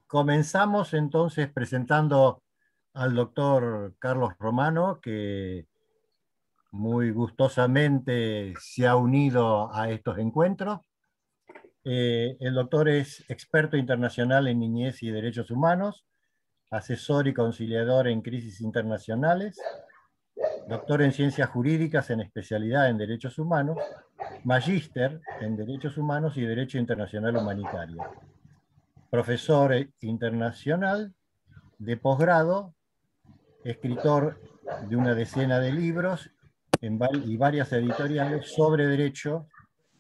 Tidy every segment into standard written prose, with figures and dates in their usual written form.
Comenzamos entonces presentando al doctor Carlos Romano, que muy gustosamente se ha unido a estos encuentros. El doctor es experto internacional en niñez y derechos humanos, asesor y conciliador en crisis internacionales, doctor en ciencias jurídicas en especialidad en derechos humanos, magíster en derechos humanos y derecho internacional humanitario, profesor internacional de posgrado, escritor de una decena de libros y varias editoriales sobre derecho,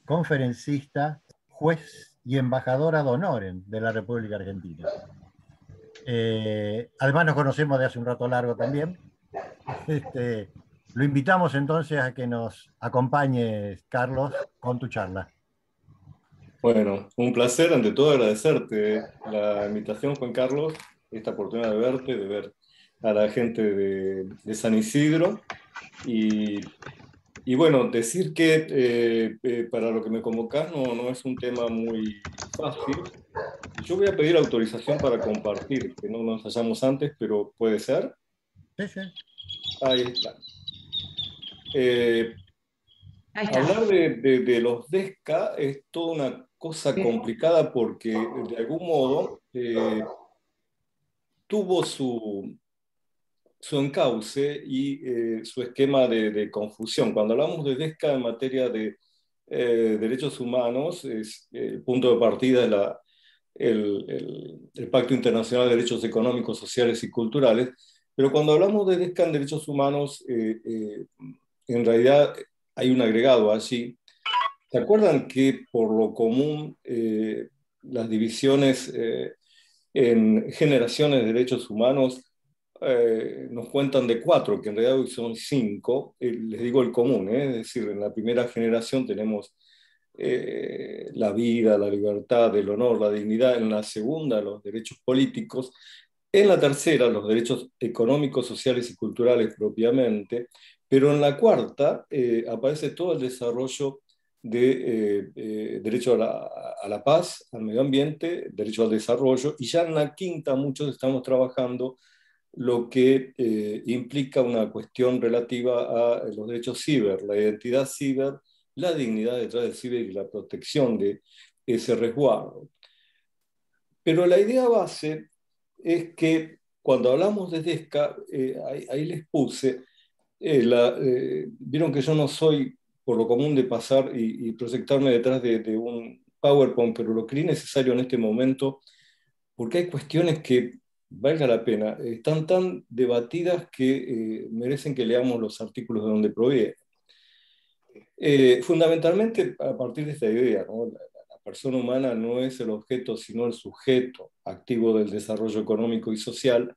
conferencista, juez y embajador ad honorem de la República Argentina. Además nos conocemos de hace un rato largo también. Este, lo invitamos entonces a que nos acompañes, Carlos, con tu charla. Bueno, un placer, ante todo agradecerte la invitación, Juan Carlos, esta oportunidad de verte, de ver a la gente de San Isidro y bueno, decir que para lo que me convocás no es un tema muy fácil. Yo voy a pedir autorización para compartir, que no nos hallamos antes, pero puede ser. Sí, sí. Ahí está. Eh, Ahí está. Hablar de los DESCA es toda una cosa complicada porque de algún modo tuvo su encauce y su esquema de confusión. Cuando hablamos de DESCA en materia de derechos humanos, el punto de partida es el Pacto Internacional de Derechos Económicos, Sociales y Culturales, pero cuando hablamos de DESCA en derechos humanos, en realidad hay un agregado allí. ¿Se acuerdan que por lo común las divisiones en generaciones de derechos humanos nos cuentan de cuatro, que en realidad hoy son cinco? Les digo el común, es decir, en la primera generación tenemos la vida, la libertad, el honor, la dignidad; en la segunda, los derechos políticos; en la tercera, los derechos económicos, sociales y culturales propiamente; pero en la cuarta aparece todo el desarrollo de derecho a la paz, al medio ambiente, derecho al desarrollo, y ya en la quinta muchos estamos trabajando lo que implica una cuestión relativa a los derechos ciber, la identidad ciber, la dignidad detrás del ciber y la protección de ese resguardo. Pero la idea base es que cuando hablamos de DESCA, ahí les puse, vieron que yo no soy por lo común de pasar y proyectarme detrás de un PowerPoint, pero lo creí necesario en este momento porque hay cuestiones que, valga la pena, están tan debatidas que merecen que leamos los artículos de donde provienen. Fundamentalmente a partir de esta idea, ¿no? La persona humana no es el objeto, sino el sujeto activo del desarrollo económico y social,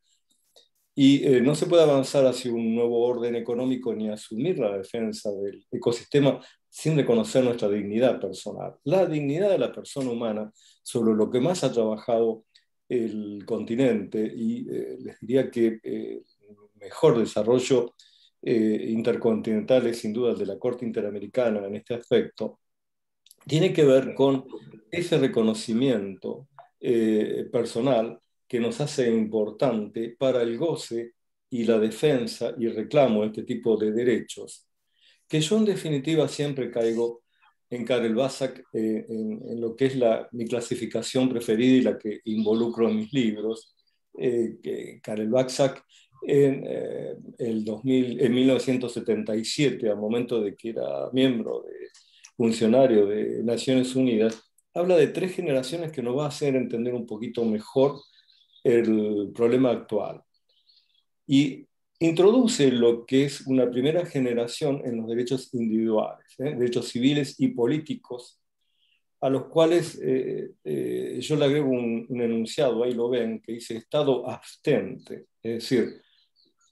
y no se puede avanzar hacia un nuevo orden económico ni asumir la defensa del ecosistema sin reconocer nuestra dignidad personal. La dignidad de la persona humana, sobre lo que más ha trabajado el continente, y les diría que mejor desarrollo intercontinental es sin duda el de la Corte Interamericana en este aspecto, tiene que ver con ese reconocimiento personal que nos hace importante para el goce y la defensa y reclamo de este tipo de derechos, que yo en definitiva siempre caigo en Karel Vazak, en lo que es mi clasificación preferida y la que involucro en mis libros. Karel Vazak en 1977, al momento de que era miembro funcionario de Naciones Unidas, habla de tres generaciones que nos va a hacer entender un poquito mejor el problema actual. Y introduce lo que es una primera generación en los derechos individuales, derechos civiles y políticos, a los cuales yo le agrego un enunciado, ahí lo ven, que dice Estado abstente, es decir,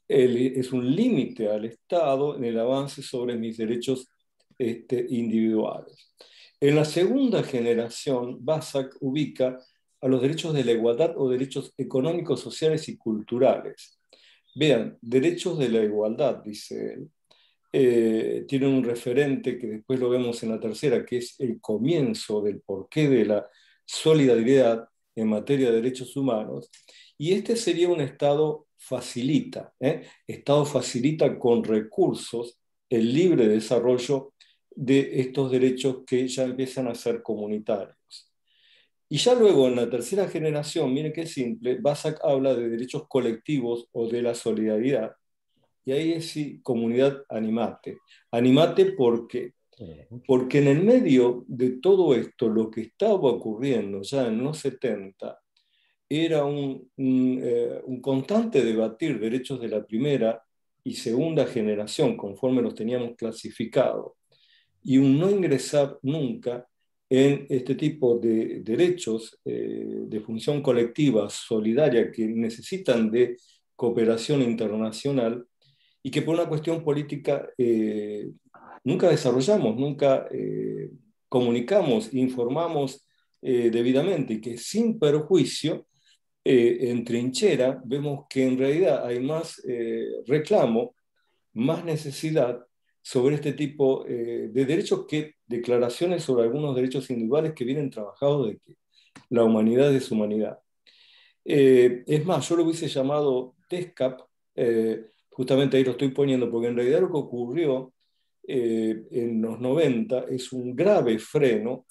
es un límite al Estado en el avance sobre mis derechos individuales. En la segunda generación, Vazak ubica a los derechos de la igualdad o derechos económicos, sociales y culturales. Vean, derechos de la igualdad, dice él, tienen un referente que después lo vemos en la tercera, que es el comienzo del porqué de la solidaridad en materia de derechos humanos, y este sería un Estado facilita, Estado facilita con recursos el libre desarrollo de estos derechos que ya empiezan a ser comunitarios. Y ya luego en la tercera generación, mire qué simple, Basak habla de derechos colectivos o de la solidaridad. Y ahí es sí, comunidad, animate. Animate porque en el medio de todo esto, lo que estaba ocurriendo ya en los 70 era un constante debatir derechos de la primera y segunda generación, conforme los teníamos clasificados, y un no ingresar nunca en este tipo de derechos de función colectiva, solidaria, que necesitan de cooperación internacional y que por una cuestión política nunca desarrollamos, nunca comunicamos, informamos debidamente, y que sin perjuicio, en trinchera, vemos que en realidad hay más reclamo, más necesidad sobre este tipo de derechos que declaraciones sobre algunos derechos individuales que vienen trabajados de que la humanidad es humanidad. Es más, yo lo hubiese llamado TESCAP, justamente ahí lo estoy poniendo, porque en realidad lo que ocurrió en los 90 es un grave freno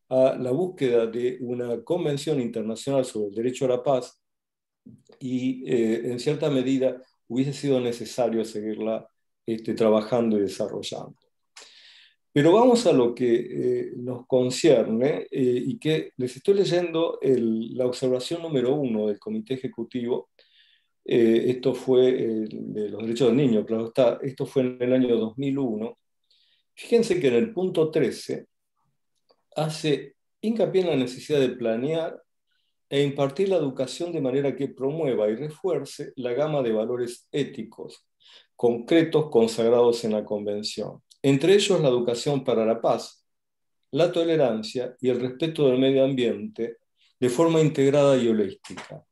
a la búsqueda de una convención internacional sobre el derecho a la paz y en cierta medida hubiese sido necesario seguirla trabajando y desarrollando. Pero vamos a lo que nos concierne y que les estoy leyendo la observación número 1 del Comité Ejecutivo. Esto fue de los derechos del niño, claro está, esto fue en el año 2001. Fíjense que en el punto 13 hace hincapié en la necesidad de planear e impartir la educación de manera que promueva y refuerce la gama de valores éticos concretos consagrados en la Convención, entre ellos la educación para la paz, la tolerancia y el respeto del medio ambiente de forma integrada y holística.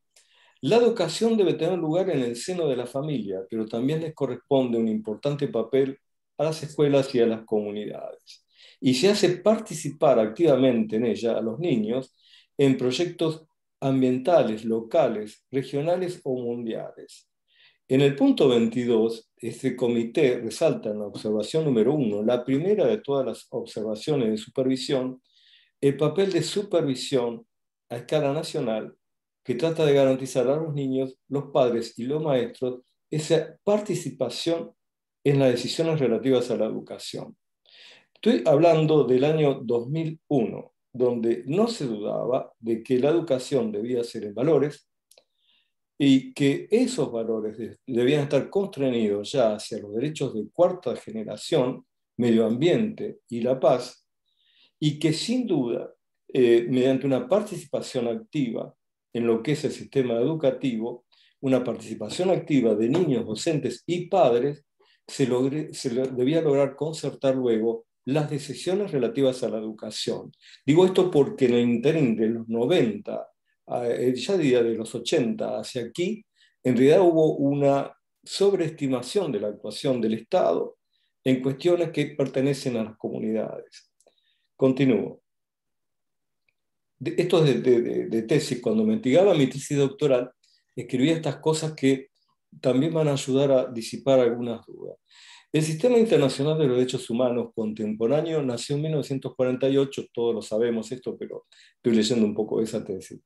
La educación debe tener lugar en el seno de la familia, pero también les corresponde un importante papel a las escuelas y a las comunidades. Y se hace participar activamente en ella a los niños en proyectos ambientales, locales, regionales o mundiales. En el punto 22, este comité resalta en la observación número 1, la primera de todas las observaciones de supervisión, el papel de supervisión a escala nacional que trata de garantizar a los niños, los padres y los maestros esa participación en las decisiones relativas a la educación. Estoy hablando del año 2001, donde no se dudaba de que la educación debía ser en valores y que esos valores debían estar constreñidos ya hacia los derechos de cuarta generación, medio ambiente y la paz, y que sin duda, mediante una participación activa en lo que es el sistema educativo, una participación activa de niños, docentes y padres, debía lograr concertar luego las decisiones relativas a la educación. Digo esto porque en el interín de los 90, ya diría de los 80 hacia aquí, en realidad hubo una sobreestimación de la actuación del Estado en cuestiones que pertenecen a las comunidades. Continúo. Esto es de tesis. Cuando me investigaba mi tesis doctoral, escribía estas cosas que también van a ayudar a disipar algunas dudas. El Sistema Internacional de los Derechos Humanos Contemporáneo nació en 1948, todos lo sabemos esto, pero estoy leyendo un poco esa tesis,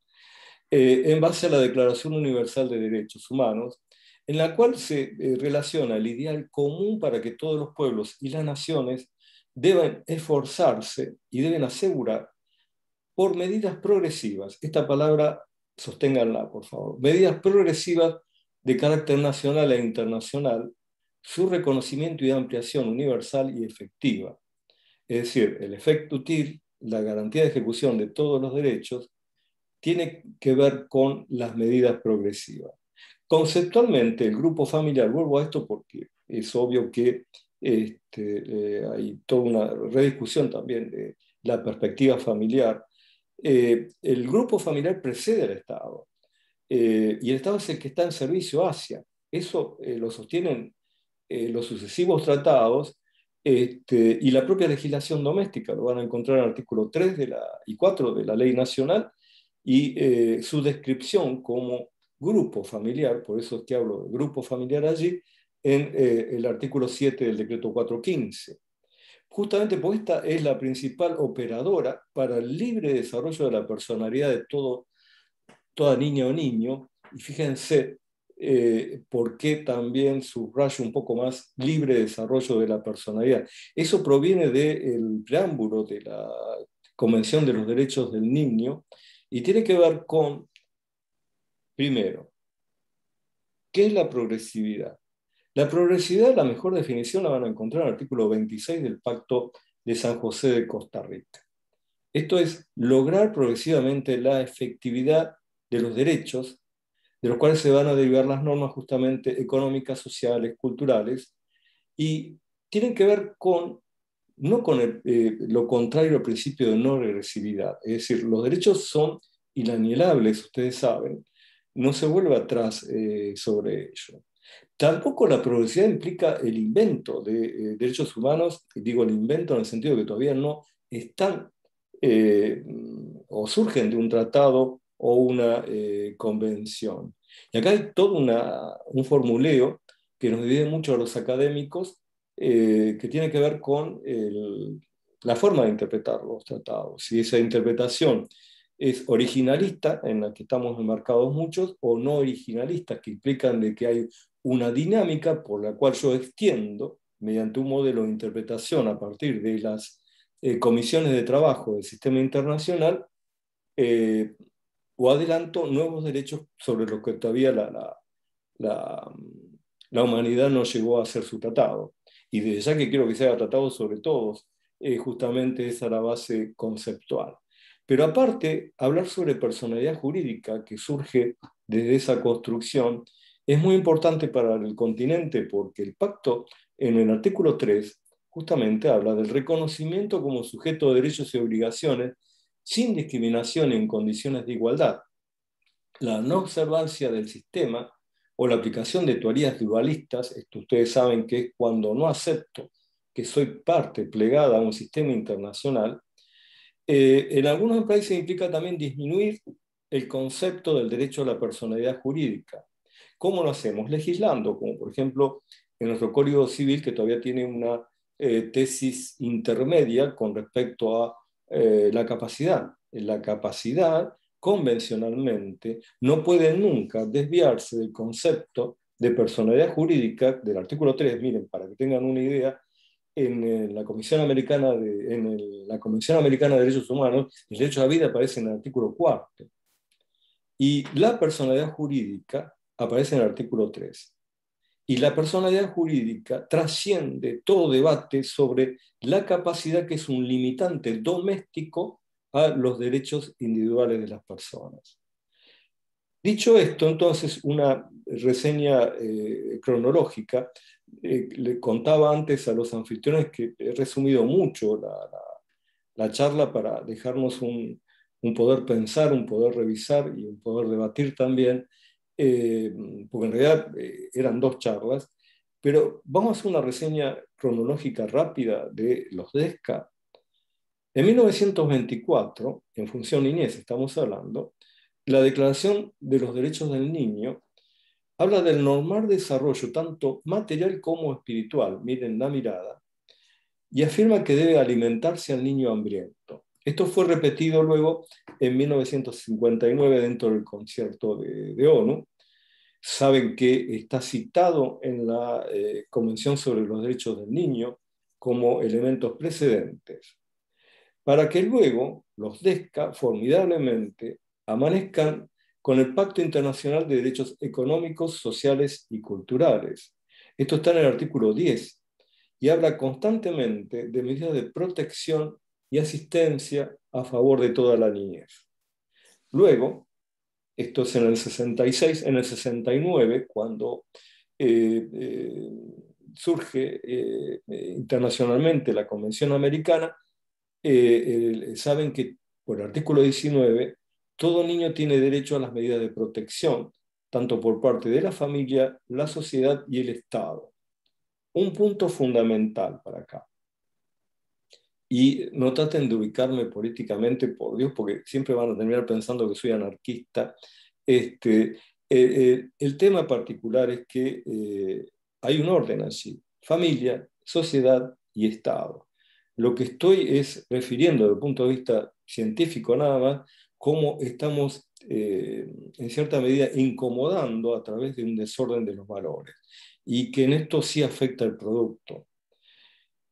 en base a la Declaración Universal de Derechos Humanos, en la cual se relaciona el ideal común para que todos los pueblos y las naciones deben esforzarse y deben asegurar por medidas progresivas, esta palabra sosténganla por favor, medidas progresivas de carácter nacional e internacional, su reconocimiento y ampliación universal y efectiva. Es decir, el efecto útil, la garantía de ejecución de todos los derechos, tiene que ver con las medidas progresivas. Conceptualmente, el grupo familiar, vuelvo a esto porque es obvio que hay toda una rediscusión también de la perspectiva familiar. El grupo familiar precede al Estado y el Estado es el que está en servicio hacia. Eso lo sostienen los sucesivos tratados y la propia legislación doméstica. Lo van a encontrar en el artículo 3 y 4 de la Ley Nacional y su descripción como grupo familiar, por eso es que hablo de grupo familiar allí, en el artículo 7 del decreto 415. Justamente porque esta es la principal operadora para el libre desarrollo de la personalidad de toda niña o niño, y fíjense por qué también subrayo un poco más libre desarrollo de la personalidad. Eso proviene del preámbulo de la Convención de los Derechos del Niño y tiene que ver con, primero, ¿qué es la progresividad? La progresividad, la mejor definición la van a encontrar en el artículo 26 del Pacto de San José de Costa Rica. Esto es lograr progresivamente la efectividad de los derechos, de los cuales se van a derivar las normas justamente económicas, sociales, culturales, y tienen que ver con, no con lo contrario al principio de no regresividad. Es decir, los derechos son inalienables, ustedes saben, no se vuelve atrás sobre ello. Tampoco la progresividad implica el invento de derechos humanos, digo el invento en el sentido de que todavía no están eh, o surgen de un tratado o una convención. Y acá hay todo un formuleo que nos divide mucho a los académicos, que tiene que ver con la forma de interpretar los tratados. Si esa interpretación es originalista, en la que estamos enmarcados muchos, o no originalista, que implican de que hay una dinámica por la cual yo extiendo, mediante un modelo de interpretación a partir de las comisiones de trabajo del sistema internacional, eh, o adelanto nuevos derechos sobre los que todavía la, la humanidad no llegó a hacer su tratado. Y desde ya que quiero que se haga tratado sobre todos, justamente esa es la base conceptual. Pero aparte, hablar sobre personalidad jurídica que surge desde esa construcción es muy importante para el continente porque el pacto en el artículo 3 justamente habla del reconocimiento como sujeto de derechos y obligaciones sin discriminación en condiciones de igualdad. La no observancia del sistema o la aplicación de teorías dualistas, esto ustedes saben que es cuando no acepto que soy parte plegada a un sistema internacional, en algunos países implica también disminuir el concepto del derecho a la personalidad jurídica. ¿Cómo lo hacemos? Legislando, como por ejemplo en nuestro Código Civil, que todavía tiene una tesis intermedia con respecto a la capacidad. La capacidad, convencionalmente, no puede nunca desviarse del concepto de personalidad jurídica del artículo 3. Miren, para que tengan una idea, en la Comisión Americana la Convención Americana de Derechos Humanos, el derecho a la vida aparece en el artículo 4 y la personalidad jurídica aparece en el artículo 3. Y la personalidad jurídica trasciende todo debate sobre la capacidad que es un limitante doméstico a los derechos individuales de las personas. Dicho esto, entonces, una reseña cronológica. Le contaba antes a los anfitriones que he resumido mucho la charla para dejarnos un poder pensar, un poder revisar y un poder debatir también, porque en realidad eran dos charlas, pero vamos a hacer una reseña cronológica rápida de los DESCA. En 1924, en función niñez estamos hablando, la Declaración de los Derechos del Niño habla del normal desarrollo tanto material como espiritual, miren la mirada, y afirma que debe alimentarse al niño hambriento. Esto fue repetido luego en 1959 dentro del concierto de ONU. Saben que está citado en la Convención sobre los Derechos del Niño como elementos precedentes, para que luego los DESCA formidablemente amanezcan con el Pacto Internacional de Derechos Económicos, Sociales y Culturales. Esto está en el artículo 10 y habla constantemente de medidas de protección y asistencia a favor de toda la niñez. Luego, esto es en el 66, en el 69, cuando surge internacionalmente la Convención Americana, saben que por el artículo 19, todo niño tiene derecho a las medidas de protección, tanto por parte de la familia, la sociedad y el Estado. Un punto fundamental para acá. y no traten de ubicarme políticamente, por Dios, porque siempre van a terminar pensando que soy anarquista. El tema particular es que hay un orden allí: familia, sociedad y Estado. Lo que estoy es refiriendo desde el punto de vista científico nada más, cómo estamos en cierta medida incomodando a través de un desorden de los valores, y que en esto sí afecta el producto.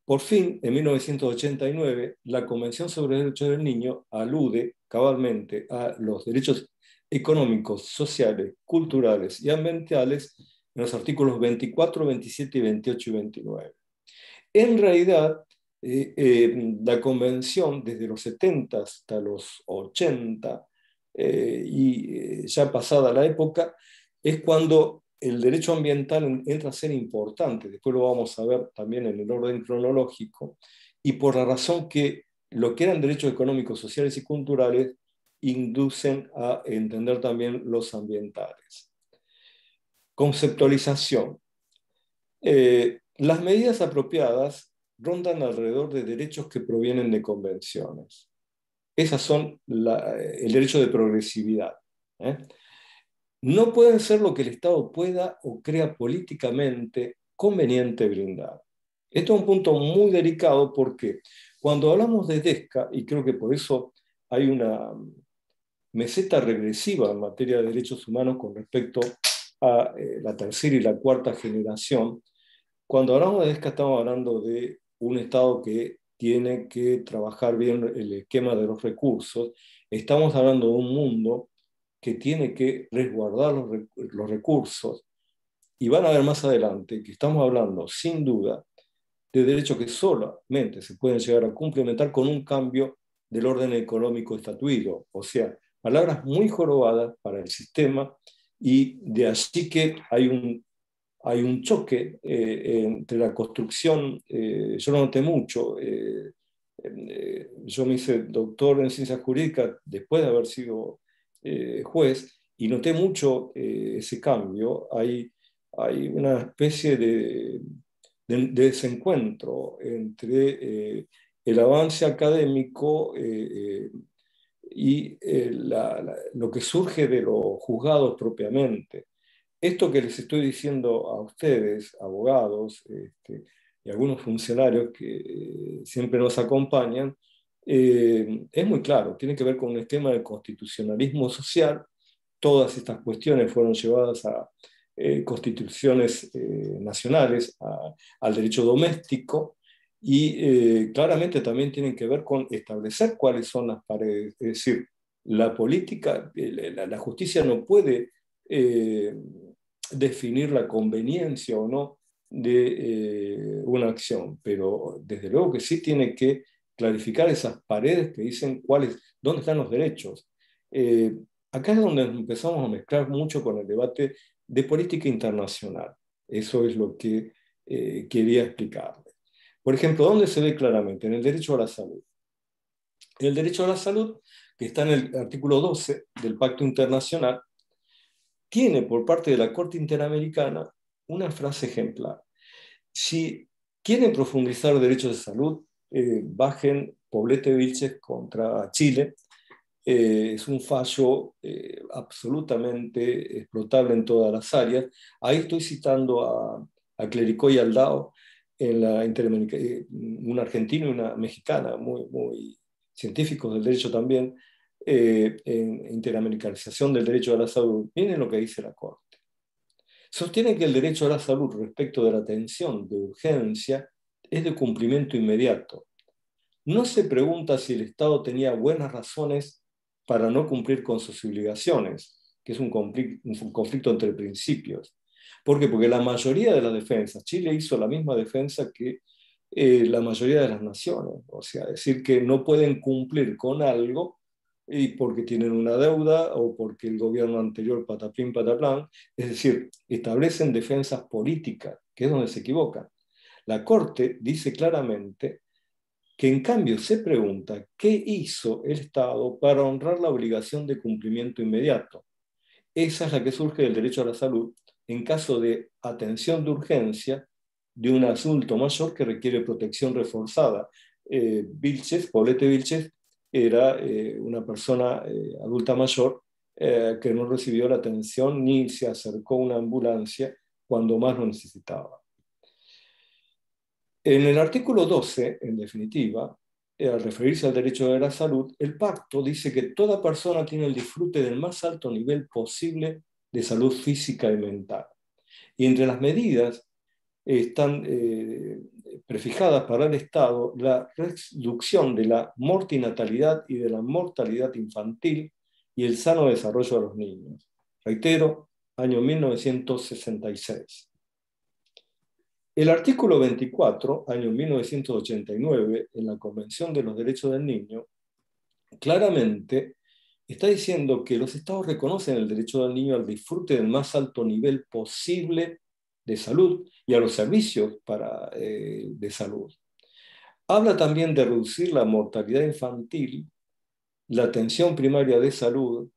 Por fin, en 1989, la Convención sobre los Derechos del Niño alude cabalmente a los derechos económicos, sociales, culturales y ambientales en los artículos 24, 27, 28 y 29. En realidad, la Convención, desde los 70 hasta los 80, ya pasada la época, es cuando el derecho ambiental entra a ser importante. Después lo vamos a ver también en el orden cronológico, y por la razón que lo que eran derechos económicos, sociales y culturales inducen a entender también los ambientales. Conceptualización. Las medidas apropiadas rondan alrededor de derechos que provienen de convenciones. Esas son el derecho de progresividad. No pueden ser lo que el Estado pueda o crea políticamente conveniente brindar. Esto es un punto muy delicado, porque cuando hablamos de DESCA, y creo que por eso hay una meseta regresiva en materia de derechos humanos con respecto a la tercera y la cuarta generación, cuando hablamos de DESCA estamos hablando de un Estado que tiene que trabajar bien el esquema de los recursos. Estamos hablando de un mundo que tiene que resguardar los recursos, y van a ver más adelante que estamos hablando, sin duda, de derechos que solamente se pueden llegar a complementar con un cambio del orden económico estatuido. O sea, palabras muy jorobadas para el sistema, y de allí que hay un choque entre la construcción. Yo lo noté mucho. Yo me hice doctor en ciencias jurídicas después de haber sido juez, y noté mucho ese cambio. Hay una especie de desencuentro entre el avance académico y lo que surge de los juzgados propiamente. Esto que les estoy diciendo a ustedes, abogados, y algunos funcionarios que siempre nos acompañan, es muy claro: tiene que ver con un esquema de constitucionalismo social. Todas estas cuestiones fueron llevadas a constituciones nacionales, al derecho doméstico, y claramente también tienen que ver con establecer cuáles son las paredes. Es decir, la política, la justicia no puede definir la conveniencia o no de una acción, pero desde luego que sí tiene que clarificar esas paredes que dicen dónde están los derechos. Acá es donde empezamos a mezclar mucho con el debate de política internacional. Eso es lo que quería explicarle. Por ejemplo, ¿dónde se ve claramente? En el derecho a la salud. El derecho a la salud, que está en el artículo 12 del Pacto Internacional, tiene por parte de la Corte Interamericana una frase ejemplar: si quieren profundizar derechos de salud, bajen Poblete Vilches contra Chile. Es un fallo absolutamente explotable en todas las áreas. Ahí estoy citando a Clericó y Aldao, en un argentino y una mexicana, muy científicos del derecho también, en interamericanización del derecho a la salud. Miren lo que dice la Corte. Sostiene que el derecho a la salud respecto de la atención de urgencia es de cumplimiento inmediato. No se pregunta si el Estado tenía buenas razones para no cumplir con sus obligaciones, que es un conflicto entre principios. ¿Por qué? Porque la mayoría de las defensas, Chile hizo la misma defensa que la mayoría de las naciones, o sea, decir que no pueden cumplir con algo y porque tienen una deuda o porque el gobierno anterior patapín pataplán. Es decir, establecen defensas políticas, que es donde se equivocan. La Corte dice claramente que en cambio se pregunta qué hizo el Estado para honrar la obligación de cumplimiento inmediato. Esa es la que surge del derecho a la salud en caso de atención de urgencia de un adulto mayor que requiere protección reforzada. Vilches, Poblete Vilches, era una persona adulta mayor que no recibió la atención ni se acercó a una ambulancia cuando más lo necesitaba. En el artículo 12, en definitiva, al referirse al derecho de la salud, el pacto dice que toda persona tiene el disfrute del más alto nivel posible de salud física y mental. Y entre las medidas están prefijadas para el Estado la reducción de la mortinatalidad y de la mortalidad infantil y el sano desarrollo de los niños. Reitero, año 1966. El artículo 24, año 1989, en la Convención de los Derechos del Niño, claramente está diciendo que los Estados reconocen el derecho del niño al disfrute del más alto nivel posible de salud y a los servicios de salud. Habla también de reducir la mortalidad infantil, la atención primaria de salud,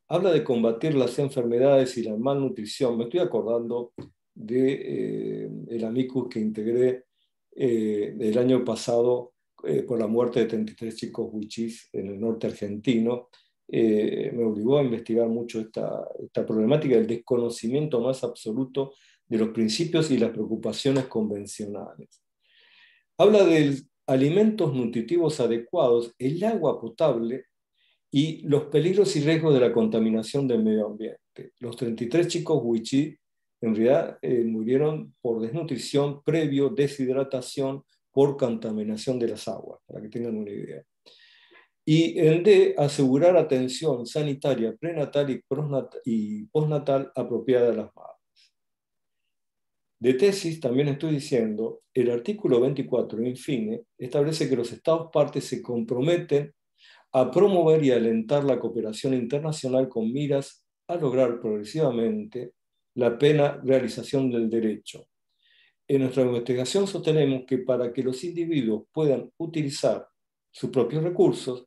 habla de combatir las enfermedades y la malnutrición. Me estoy acordando del amicus que integré el año pasado por la muerte de 33 chicos huichís en el norte argentino. Me obligó a investigar mucho esta problemática del desconocimiento más absoluto de los principios y las preocupaciones convencionales. Habla de alimentos nutritivos adecuados, el agua potable y los peligros y riesgos de la contaminación del medio ambiente. Los 33 chicos huichí en realidad murieron por desnutrición previo, deshidratación, por contaminación de las aguas, para que tengan una idea. Y en D, asegurar atención sanitaria prenatal y postnatal apropiada a las madres. De tesis, también estoy diciendo, el artículo 24, in fine, establece que los Estados partes se comprometen a promover y alentar la cooperación internacional con miras a lograr progresivamente la plena realización del derecho. En nuestra investigación sostenemos que para que los individuos puedan utilizar sus propios recursos,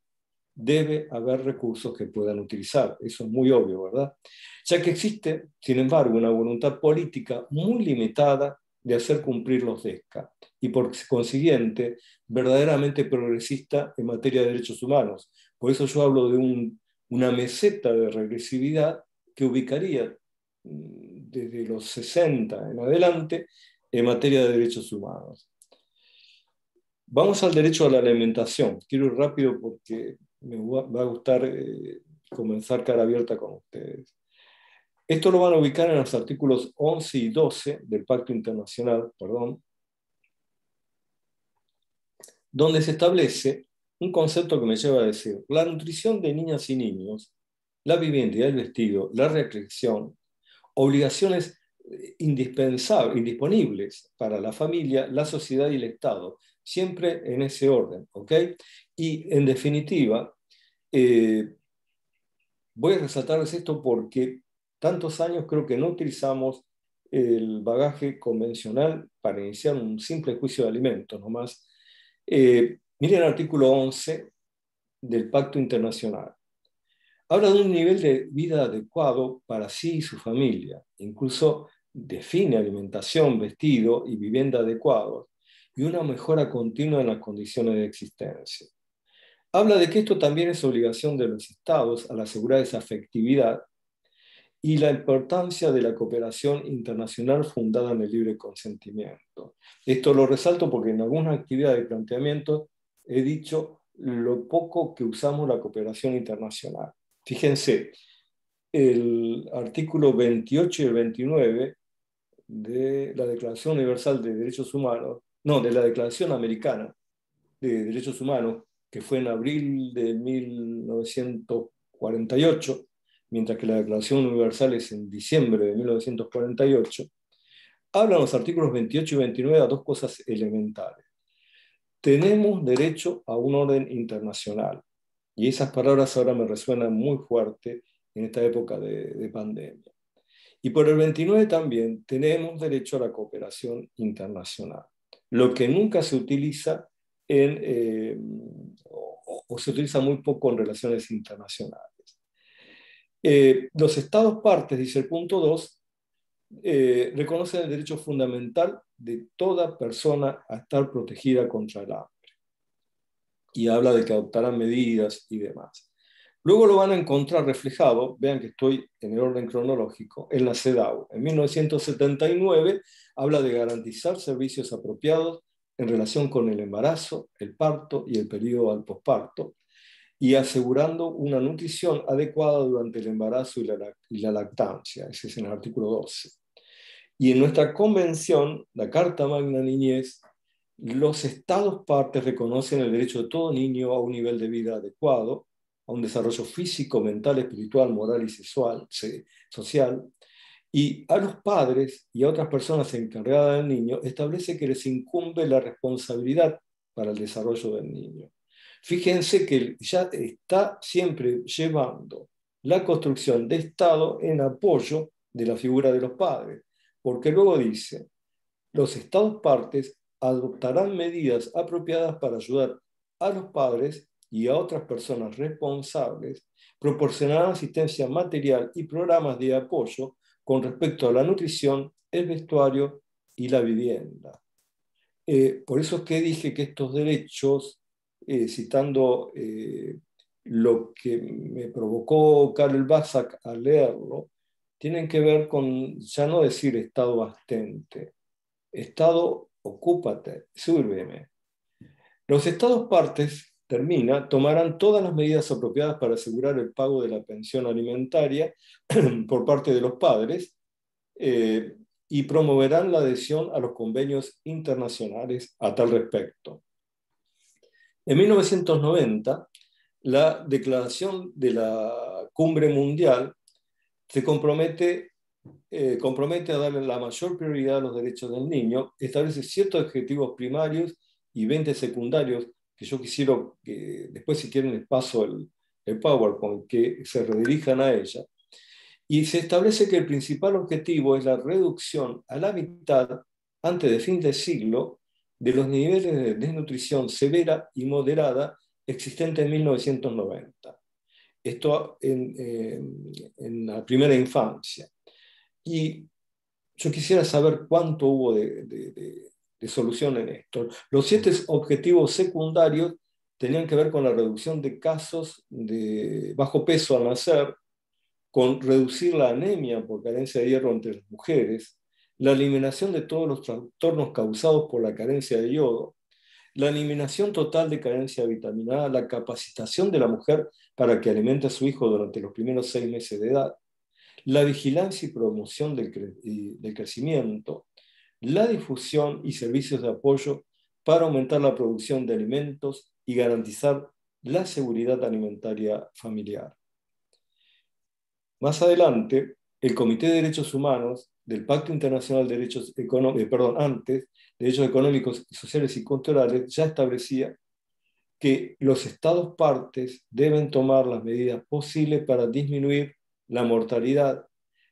debe haber recursos que puedan utilizar. Eso es muy obvio, ¿verdad? Ya que existe, sin embargo, una voluntad política muy limitada de hacer cumplir los DESCA y por consiguiente verdaderamente progresista en materia de derechos humanos. Por eso yo hablo de una meseta de regresividad que ubicaría desde los 60 en adelante en materia de derechos humanos. Vamos al derecho a la alimentación. Quiero ir rápido porque me va a gustar comenzar cara abierta con ustedes. Esto lo van a ubicar en los artículos 11 y 12 del Pacto Internacional, donde se establece un concepto que me lleva a decir: la nutrición de niñas y niños, la vivienda y el vestido, la recreación, obligaciones indispensables, indisponibles para la familia, la sociedad y el Estado, siempre en ese orden, ¿ok? Y en definitiva, voy a resaltarles esto porque tantos años creo que no utilizamos el bagaje convencional para iniciar un simple juicio de alimentos, nomás. Miren el artículo 11 del Pacto Internacional. Habla de un nivel de vida adecuado para sí y su familia. Incluso define alimentación, vestido y vivienda adecuados y una mejora continua en las condiciones de existencia. Habla de que esto también es obligación de los Estados al asegurar esa efectividad y la importancia de la cooperación internacional fundada en el libre consentimiento. Esto lo resalto porque en algunas actividades de planteamiento he dicho lo poco que usamos la cooperación internacional. Fíjense, el artículo 28 y el 29 de la Declaración Universal de Derechos Humanos, no, de la Declaración Americana de Derechos Humanos, que fue en abril de 1948, mientras que la Declaración Universal es en diciembre de 1948, hablan los artículos 28 y 29 a dos cosas elementales. Tenemos derecho a un orden internacional, y esas palabras ahora me resuenan muy fuerte en esta época de pandemia. Y por el 29 también tenemos derecho a la cooperación internacional, lo que nunca se utiliza o se utiliza muy poco en relaciones internacionales. Los Estados partes, dice el punto 2, reconocen el derecho fundamental de toda persona a estar protegida contra el hambre. y habla de que adoptarán medidas y demás. Luego lo van a encontrar reflejado, vean que estoy en el orden cronológico, en la CEDAW. En 1979 habla de garantizar servicios apropiados en relación con el embarazo, el parto y el periodo al posparto, y asegurando una nutrición adecuada durante el embarazo y la lactancia. Ese es en el artículo 12. Y en nuestra convención, la Carta Magna Niñez, los Estados partes reconocen el derecho de todo niño a un nivel de vida adecuado, a un desarrollo físico, mental, espiritual, moral y social, y a los padres y a otras personas encargadas del niño establece que les incumbe la responsabilidad para el desarrollo del niño. Fíjense que ya está siempre llevando la construcción de Estado en apoyo de la figura de los padres, porque luego dice, los Estados partes adoptarán medidas apropiadas para ayudar a los padres y a otras personas responsables, proporcionarán asistencia material y programas de apoyo con respecto a la nutrición, el vestuario y la vivienda. Por eso es que dije que estos derechos, citando lo que me provocó Karl Basak a leerlo, tienen que ver con ya no decir Estado abstente, Estado ocúpate, sírveme. Los Estados partes, termina, tomarán todas las medidas apropiadas para asegurar el pago de la pensión alimentaria por parte de los padres, y promoverán la adhesión a los convenios internacionales a tal respecto. En 1990, la declaración de la Cumbre Mundial se compromete a darle la mayor prioridad a los derechos del niño, establece ciertos objetivos primarios y 20 secundarios, que yo quisiera que después, si quieren, les paso el PowerPoint, que se redirijan a ella. Y se establece que el principal objetivo es la reducción a la mitad, antes de fin de siglo, de los niveles de desnutrición severa y moderada existentes en 1990. Esto en la primera infancia. Y yo quisiera saber cuánto hubo de solución en esto. Los 7 objetivos secundarios tenían que ver con la reducción de casos de bajo peso al nacer, con reducir la anemia por carencia de hierro entre las mujeres, la eliminación de todos los trastornos causados por la carencia de yodo, la eliminación total de carencia de vitamina A, la capacitación de la mujer para que alimente a su hijo durante los primeros 6 meses de edad, la vigilancia y promoción del crecimiento, la difusión y servicios de apoyo para aumentar la producción de alimentos y garantizar la seguridad alimentaria familiar. Más adelante, el Comité de Derechos Humanos del Pacto Internacional de Derechos Derechos Económicos, Sociales y Culturales ya establecía que los Estados partes deben tomar las medidas posibles para disminuir la mortalidad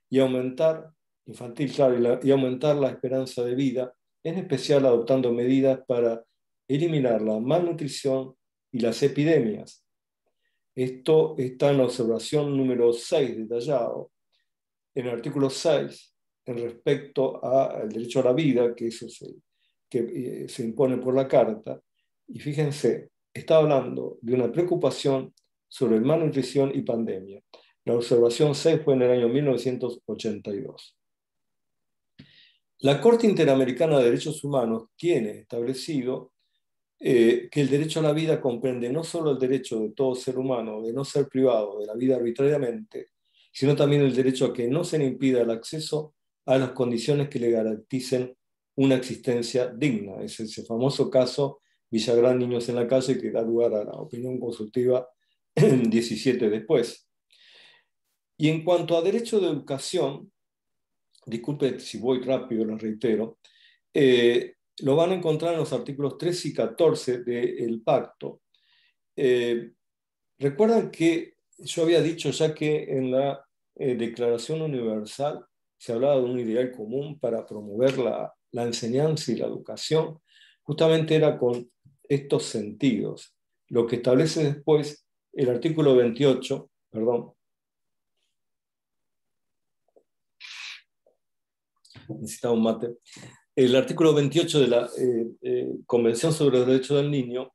y aumentar infantil, claro, y aumentar la esperanza de vida, en especial adoptando medidas para eliminar la malnutrición y las epidemias. Esto está en la observación número 6 detallado, en el artículo 6, en respecto al derecho a la vida, que eso se impone por la Carta. Y fíjense, está hablando de una preocupación sobre malnutrición y pandemia. La observación 6 fue en el año 1982. La Corte Interamericana de Derechos Humanos tiene establecido que el derecho a la vida comprende no solo el derecho de todo ser humano de no ser privado de la vida arbitrariamente, sino también el derecho a que no se le impida el acceso a las condiciones que le garanticen una existencia digna. Es ese famoso caso Villagrán Niños en la Calle, que da lugar a la opinión consultiva 17 después. Y en cuanto a derecho de educación, disculpe si voy rápido, lo reitero, lo van a encontrar en los artículos 13 y 14 del pacto. Recuerdan que yo había dicho ya que en la Declaración Universal se hablaba de un ideal común para promover la enseñanza y la educación. Justamente era con estos sentidos. Lo que establece después el artículo 28, perdón, necesitaba un mate. El artículo 28 de la Convención sobre los Derechos del Niño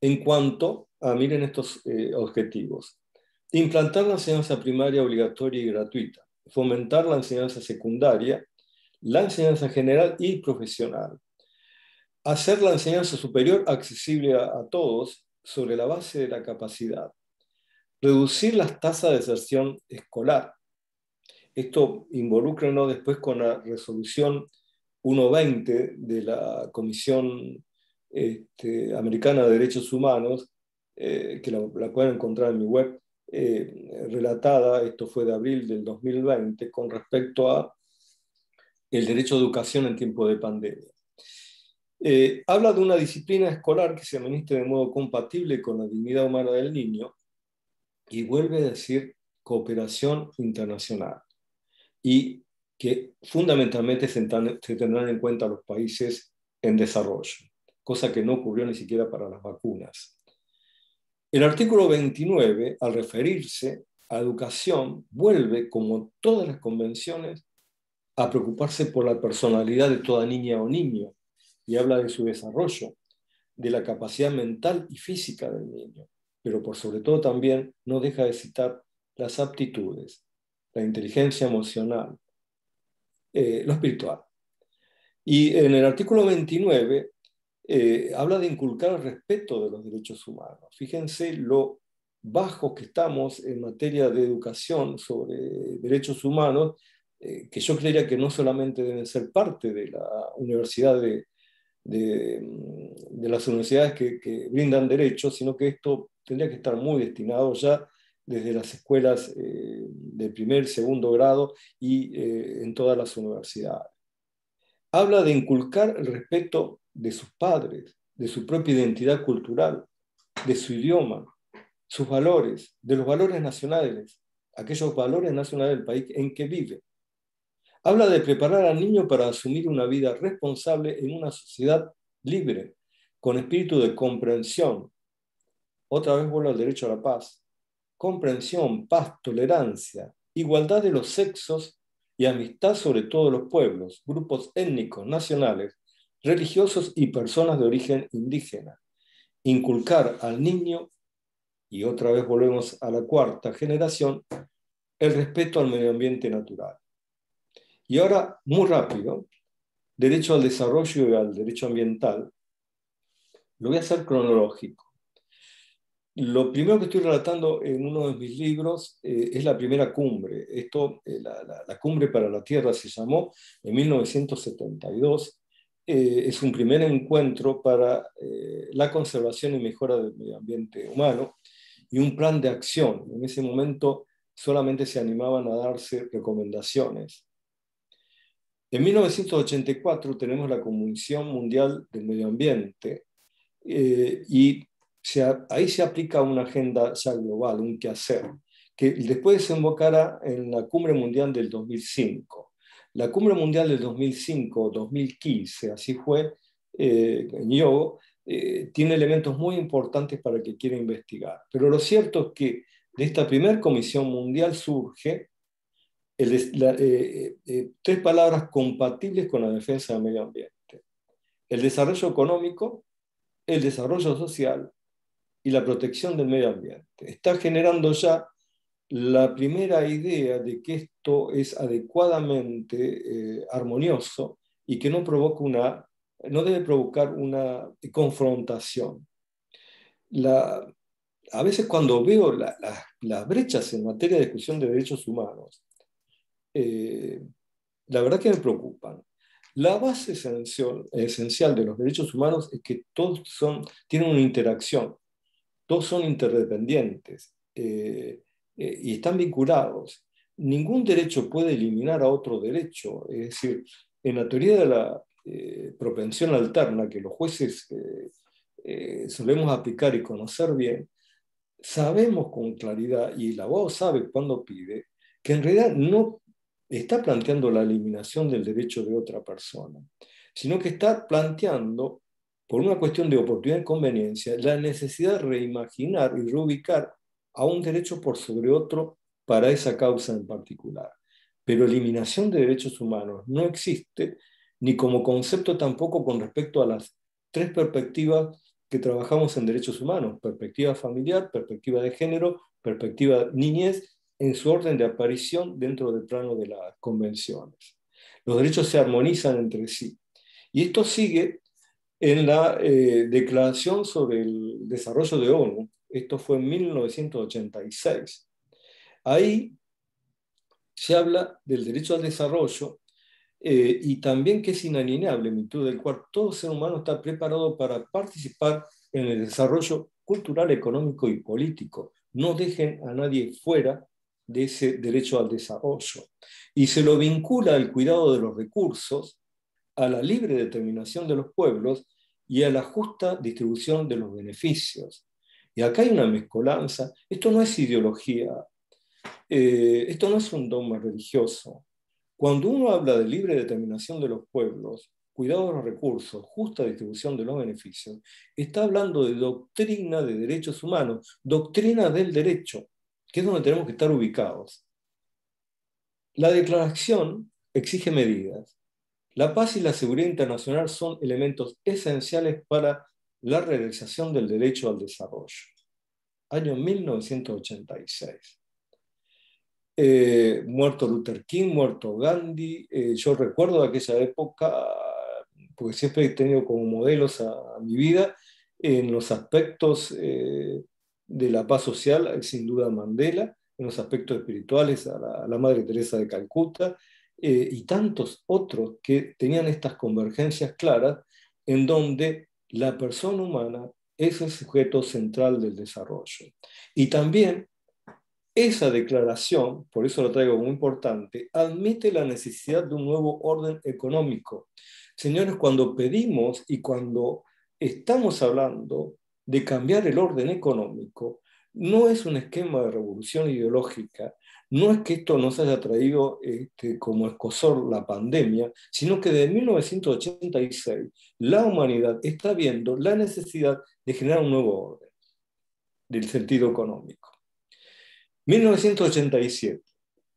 en cuanto a, miren estos objetivos: implantar la enseñanza primaria obligatoria y gratuita, fomentar la enseñanza secundaria, la enseñanza general y profesional, hacer la enseñanza superior accesible a todos sobre la base de la capacidad, reducir las tasas de deserción escolar. Esto involúcrenlo después con la resolución 120 de la Comisión Americana de Derechos Humanos, que la pueden encontrar en mi web, relatada, esto fue de abril del 2020, con respecto a el derecho a educación en tiempo de pandemia. Habla de una disciplina escolar que se administre de modo compatible con la dignidad humana del niño, y vuelve a decir cooperación internacional, y que fundamentalmente se tendrán en cuenta los países en desarrollo, cosa que no ocurrió ni siquiera para las vacunas. El artículo 29, al referirse a educación, vuelve, como todas las convenciones, a preocuparse por la personalidad de toda niña o niño, y habla de su desarrollo, de la capacidad mental y física del niño, pero por sobre todo también no deja de citar las aptitudes, la inteligencia emocional, lo espiritual. Y en el artículo 29 habla de inculcar el respeto de los derechos humanos. Fíjense lo bajos que estamos en materia de educación sobre derechos humanos, que yo creería que no solamente deben ser parte de la universidad de las universidades que brindan derechos, sino que esto tendría que estar muy destinado ya desde las escuelas de primer y segundo grado y en todas las universidades. Habla de inculcar el respeto de sus padres, de su propia identidad cultural, de su idioma, sus valores, de los valores nacionales, aquellos valores nacionales del país en que vive. Habla de preparar al niño para asumir una vida responsable en una sociedad libre, con espíritu de comprensión. Otra vez vuelvo al derecho a la paz. Comprensión, paz, tolerancia, igualdad de los sexos y amistad sobre todos los pueblos, grupos étnicos, nacionales, religiosos y personas de origen indígena. Inculcar al niño, y otra vez volvemos a la cuarta generación, el respeto al medio ambiente natural. Y ahora, muy rápido, derecho al desarrollo y al derecho ambiental. Lo voy a hacer cronológico. Lo primero que estoy relatando en uno de mis libros es la primera cumbre. La Cumbre para la Tierra se llamó en 1972. Es un primer encuentro para la conservación y mejora del medio ambiente humano y un plan de acción. En ese momento solamente se animaban a darse recomendaciones. En 1984 tenemos la Comisión Mundial del Medio Ambiente y ahí se aplica una agenda ya global, un quehacer, que después desembocará en la Cumbre Mundial del 2005. La Cumbre Mundial del 2005-2015, así fue, en Yogo, tiene elementos muy importantes para el que quiera investigar. Pero lo cierto es que de esta primera Comisión Mundial surge tres palabras compatibles con la defensa del medio ambiente: el desarrollo económico, el desarrollo social y la protección del medio ambiente. Está generando ya la primera idea de que esto es adecuadamente armonioso y que no debe provocar una confrontación. A veces cuando veo las brechas en materia de discusión de derechos humanos, la verdad que me preocupan. La base esencial de los derechos humanos es que todos tienen una interacción, todos son interdependientes y están vinculados. Ningún derecho puede eliminar a otro derecho. Es decir, en la teoría de la propensión alterna, que los jueces solemos aplicar y conocer bien, sabemos con claridad, y el abogado sabe cuando pide, que en realidad no está planteando la eliminación del derecho de otra persona, sino que está planteando, por una cuestión de oportunidad y conveniencia, la necesidad de reimaginar y reubicar a un derecho por sobre otro para esa causa en particular. Pero eliminación de derechos humanos no existe, ni como concepto tampoco con respecto a las tres perspectivas que trabajamos en derechos humanos, perspectiva familiar, perspectiva de género, perspectiva niñez, en su orden de aparición dentro del plano de las convenciones. Los derechos se armonizan entre sí. Y esto sigue en la Declaración sobre el Desarrollo de ONU. Esto fue en 1986. Ahí se habla del derecho al desarrollo y también que es inalienable, en virtud del cual todo ser humano está preparado para participar en el desarrollo cultural, económico y político. No dejen a nadie fuera de ese derecho al desarrollo. Y se lo vincula al cuidado de los recursos, a la libre determinación de los pueblos y a la justa distribución de los beneficios. Y acá hay una mezcolanza. Esto no es ideología, esto no es un dogma religioso. Cuando uno habla de libre determinación de los pueblos, cuidado de los recursos, justa distribución de los beneficios, está hablando de doctrina de derechos humanos, doctrina del derecho, que es donde tenemos que estar ubicados. La declaración exige medidas. La paz y la seguridad internacional son elementos esenciales para la realización del derecho al desarrollo. Año 1986. Muerto Luther King, muerto Gandhi. Yo recuerdo de aquella época, porque siempre he tenido como modelos a mi vida, en los aspectos de la paz social, sin duda Mandela, en los aspectos espirituales a la Madre Teresa de Calcuta, y tantos otros que tenían estas convergencias claras en donde la persona humana es el sujeto central del desarrollo. Y también esa declaración, por eso lo traigo como importante, admite la necesidad de un nuevo orden económico. Señores, cuando pedimos y cuando estamos hablando de cambiar el orden económico, no es un esquema de revolución ideológica, no es que esto nos haya traído como escozor la pandemia, sino que desde 1986 la humanidad está viendo la necesidad de generar un nuevo orden del sentido económico. 1987,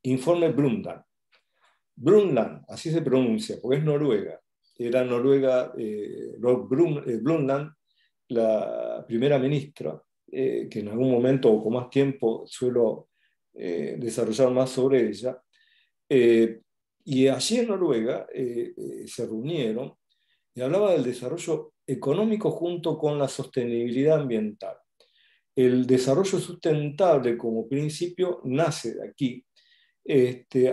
informe Brundtland. Brundtland, así se pronuncia, porque es Noruega. Era Noruega, Brundtland, la primera ministra, que en algún momento o con más tiempo suelo desarrollar más sobre ella. Y allí en Noruega se reunieron y hablaba del desarrollo económico junto con la sostenibilidad ambiental. El desarrollo sustentable como principio nace de aquí,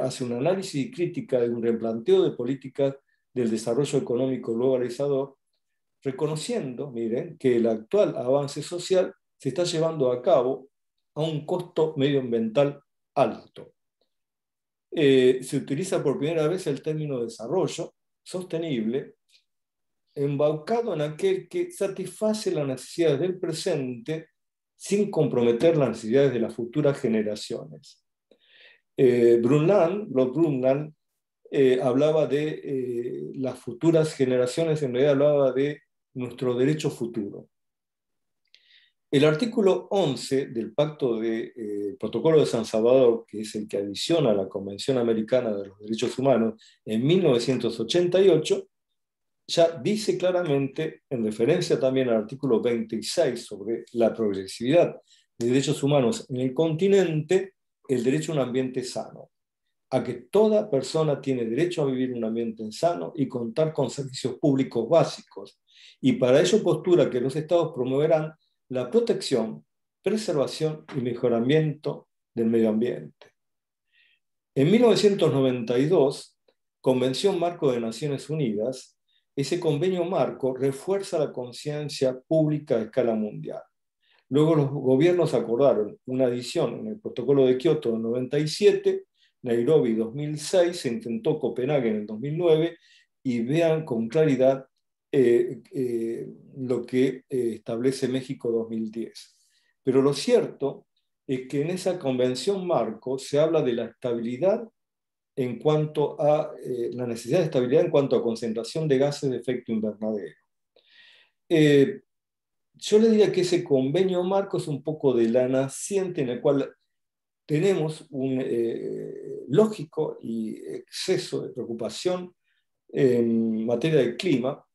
hace un análisis y crítica de un replanteo de políticas del desarrollo económico globalizador, reconociendo, miren, que el actual avance social se está llevando a cabo a un costo medioambiental alto. Se utiliza por primera vez el término desarrollo sostenible, embaucado en aquel que satisface las necesidades del presente sin comprometer las necesidades de las futuras generaciones. Brundtland hablaba de las futuras generaciones, en realidad hablaba de nuestro derecho futuro. El artículo 11 del Pacto de Protocolo de San Salvador, que es el que adiciona a la Convención Americana de los Derechos Humanos en 1988, ya dice claramente, en referencia también al artículo 26 sobre la progresividad de derechos humanos en el continente, el derecho a un ambiente sano, a que toda persona tiene derecho a vivir en un ambiente sano y contar con servicios públicos básicos. Y para ello postula que los estados promoverán la protección, preservación y mejoramiento del medio ambiente. En 1992, Convención Marco de Naciones Unidas, ese convenio marco refuerza la conciencia pública a escala mundial. Luego los gobiernos acordaron una adición en el Protocolo de Kioto en 97, Nairobi 2006, se intentó Copenhague en el 2009, y vean con claridad lo que establece México 2010. Pero lo cierto es que en esa convención marco se habla de la estabilidad en cuanto a la necesidad de estabilidad en cuanto a concentración de gases de efecto invernadero. Yo le diría que ese convenio marco es un poco de la naciente en el cual tenemos un lógico y exceso de preocupación en materia de clima,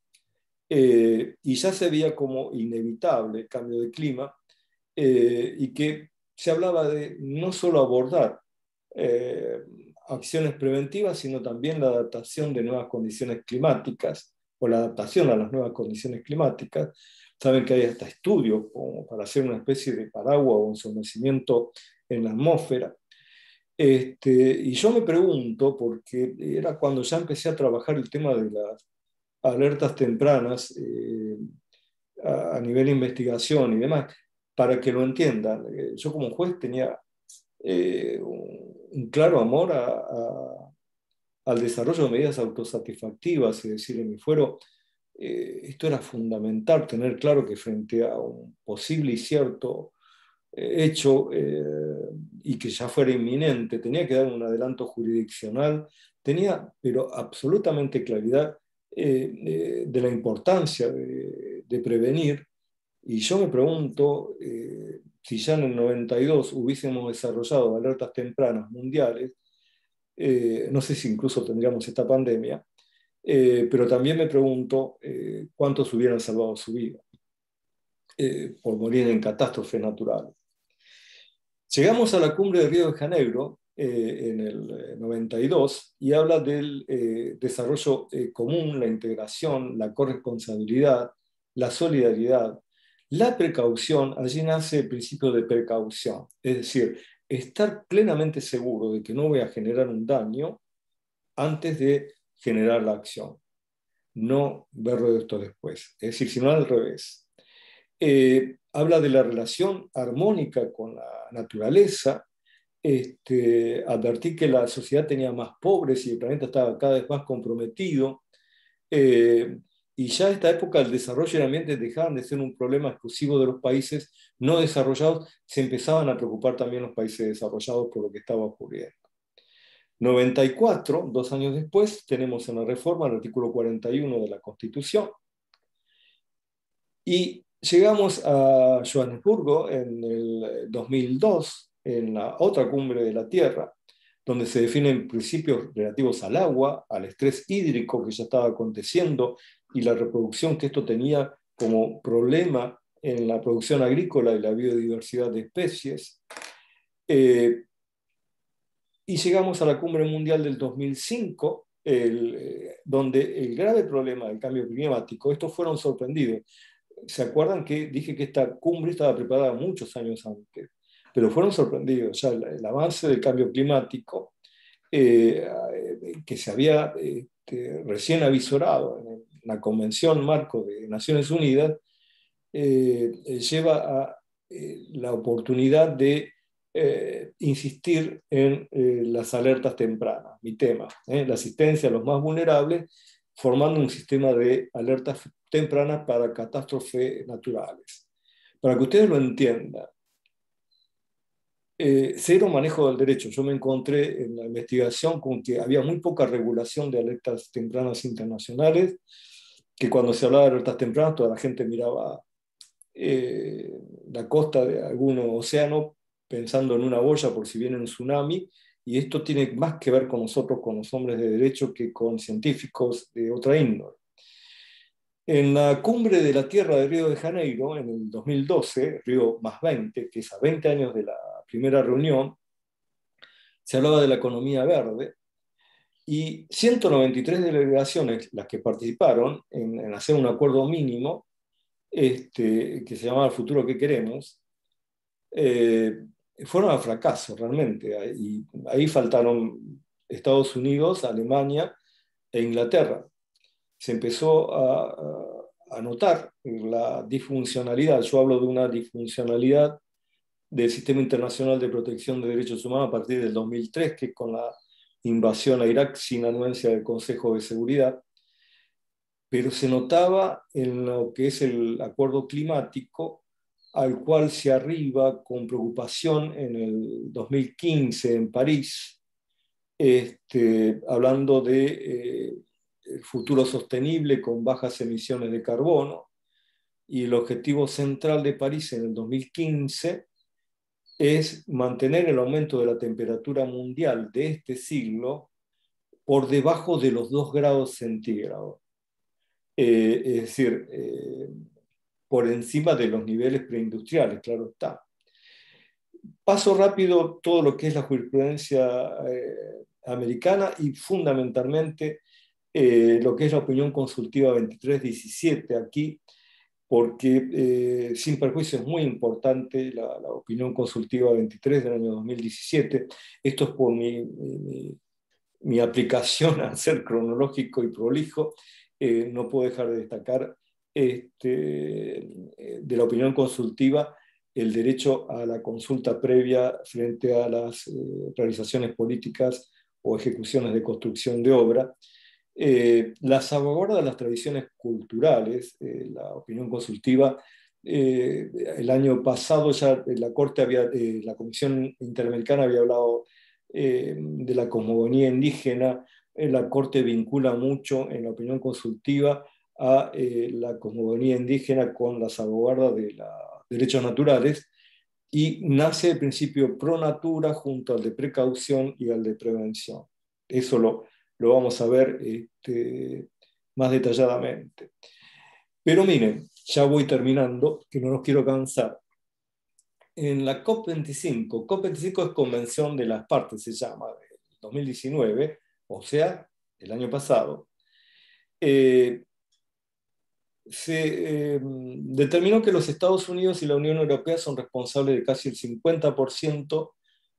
y ya se veía como inevitable el cambio de clima, y que se hablaba de no solo abordar eh, acciones preventivas, sino también la adaptación de nuevas condiciones climáticas o la adaptación a las nuevas condiciones climáticas. Saben que hay hasta estudios como para hacer una especie de paraguas o ensomecimiento en la atmósfera. Y yo me pregunto, porque era cuando ya empecé a trabajar el tema de las alertas tempranas a nivel de investigación y demás, para que lo entiendan. Yo como juez tenía un claro amor al desarrollo de medidas autosatisfactivas, es decir, en mi fuero esto era fundamental, tener claro que frente a un posible y cierto hecho y que ya fuera inminente, tenía que dar un adelanto jurisdiccional, tenía pero absolutamente claridad de la importancia de prevenir. Y yo me pregunto si ya en el 92 hubiésemos desarrollado alertas tempranas mundiales, no sé si incluso tendríamos esta pandemia, pero también me pregunto cuántos hubieran salvado su vida por morir en catástrofes naturales. Llegamos a la cumbre de Río de Janeiro en el 92 y habla del desarrollo común, la integración, la corresponsabilidad, la solidaridad, la precaución. Allí nace el principio de precaución, es decir, estar plenamente seguro de que no voy a generar un daño antes de generar la acción, no verlo esto después, es decir, sino al revés. Habla de la relación armónica con la naturaleza, advertí que la sociedad tenía más pobres y el planeta estaba cada vez más comprometido, eh, y ya en esta época el desarrollo y el ambiente dejaban de ser un problema exclusivo de los países no desarrollados, se empezaban a preocupar también los países desarrollados por lo que estaba ocurriendo. 94, 2 años después, tenemos en la reforma el artículo 41 de la Constitución, y llegamos a Johannesburgo en el 2002, en la otra cumbre de la Tierra, donde se definen principios relativos al agua, al estrés hídrico que ya estaba aconteciendo y la reproducción que esto tenía como problema en la producción agrícola y la biodiversidad de especies. Y llegamos a la cumbre mundial del 2005, donde el grave problema del cambio climático, estos fueron sorprendidos. ¿Se acuerdan que dije que esta cumbre estaba preparada muchos años antes? Pero fueron sorprendidos. Ya el avance del cambio climático, que se había recién avisorado en la Convención Marco de Naciones Unidas, lleva a la oportunidad de insistir en las alertas tempranas, mi tema, la asistencia a los más vulnerables, formando un sistema de alertas tempranas para catástrofes naturales. Para que ustedes lo entiendan, cero manejo del derecho. Yo me encontré en la investigación con que había muy poca regulación de alertas tempranas internacionales, que cuando se hablaba de alertas tempranas toda la gente miraba la costa de algún océano pensando en una boya por si viene un tsunami, y esto tiene más que ver con nosotros, con los hombres de derecho, que con científicos de otra índole. En la cumbre de la Tierra de Río de Janeiro, en el 2012, Río más 20, que es a 20 años de la primera reunión, se hablaba de la economía verde, y 193 delegaciones, las que participaron en hacer un acuerdo mínimo, que se llamaba El futuro que queremos, fueron a fracaso realmente. Y ahí faltaron Estados Unidos, Alemania e Inglaterra. Se empezó a notar la disfuncionalidad. Yo hablo de una disfuncionalidad del Sistema Internacional de Protección de Derechos Humanos a partir del 2003, que con la invasión a Irak sin anuencia del Consejo de Seguridad, pero se notaba en lo que es el acuerdo climático, al cual se arriba con preocupación en el 2015 en París, hablando de el futuro sostenible con bajas emisiones de carbono, y el objetivo central de París en el 2015 es mantener el aumento de la temperatura mundial de este siglo por debajo de los 2 grados centígrados. es decir, por encima de los niveles preindustriales, claro está. Paso rápido todo lo que es la jurisprudencia americana y fundamentalmente lo que es la opinión consultiva 2317 aquí, porque sin perjuicio es muy importante la opinión consultiva 23 del año 2017. Esto es por mi aplicación a ser cronológico y prolijo. No puedo dejar de destacar de la opinión consultiva el derecho a la consulta previa frente a las realizaciones políticas o ejecuciones de construcción de obra. La salvaguarda de las tradiciones culturales, la opinión consultiva, el año pasado ya la Comisión Interamericana había hablado de la cosmogonía indígena. La Corte vincula mucho en la opinión consultiva a la cosmogonía indígena con la salvaguarda de los derechos naturales, y nace el principio pro natura junto al de precaución y al de prevención. Eso lo vamos a ver más detalladamente. Pero miren, ya voy terminando, que no los quiero cansar. En la COP25 es Convención de las Partes, se llama, del 2019, o sea, el año pasado, se determinó que los Estados Unidos y la Unión Europea son responsables de casi el 50%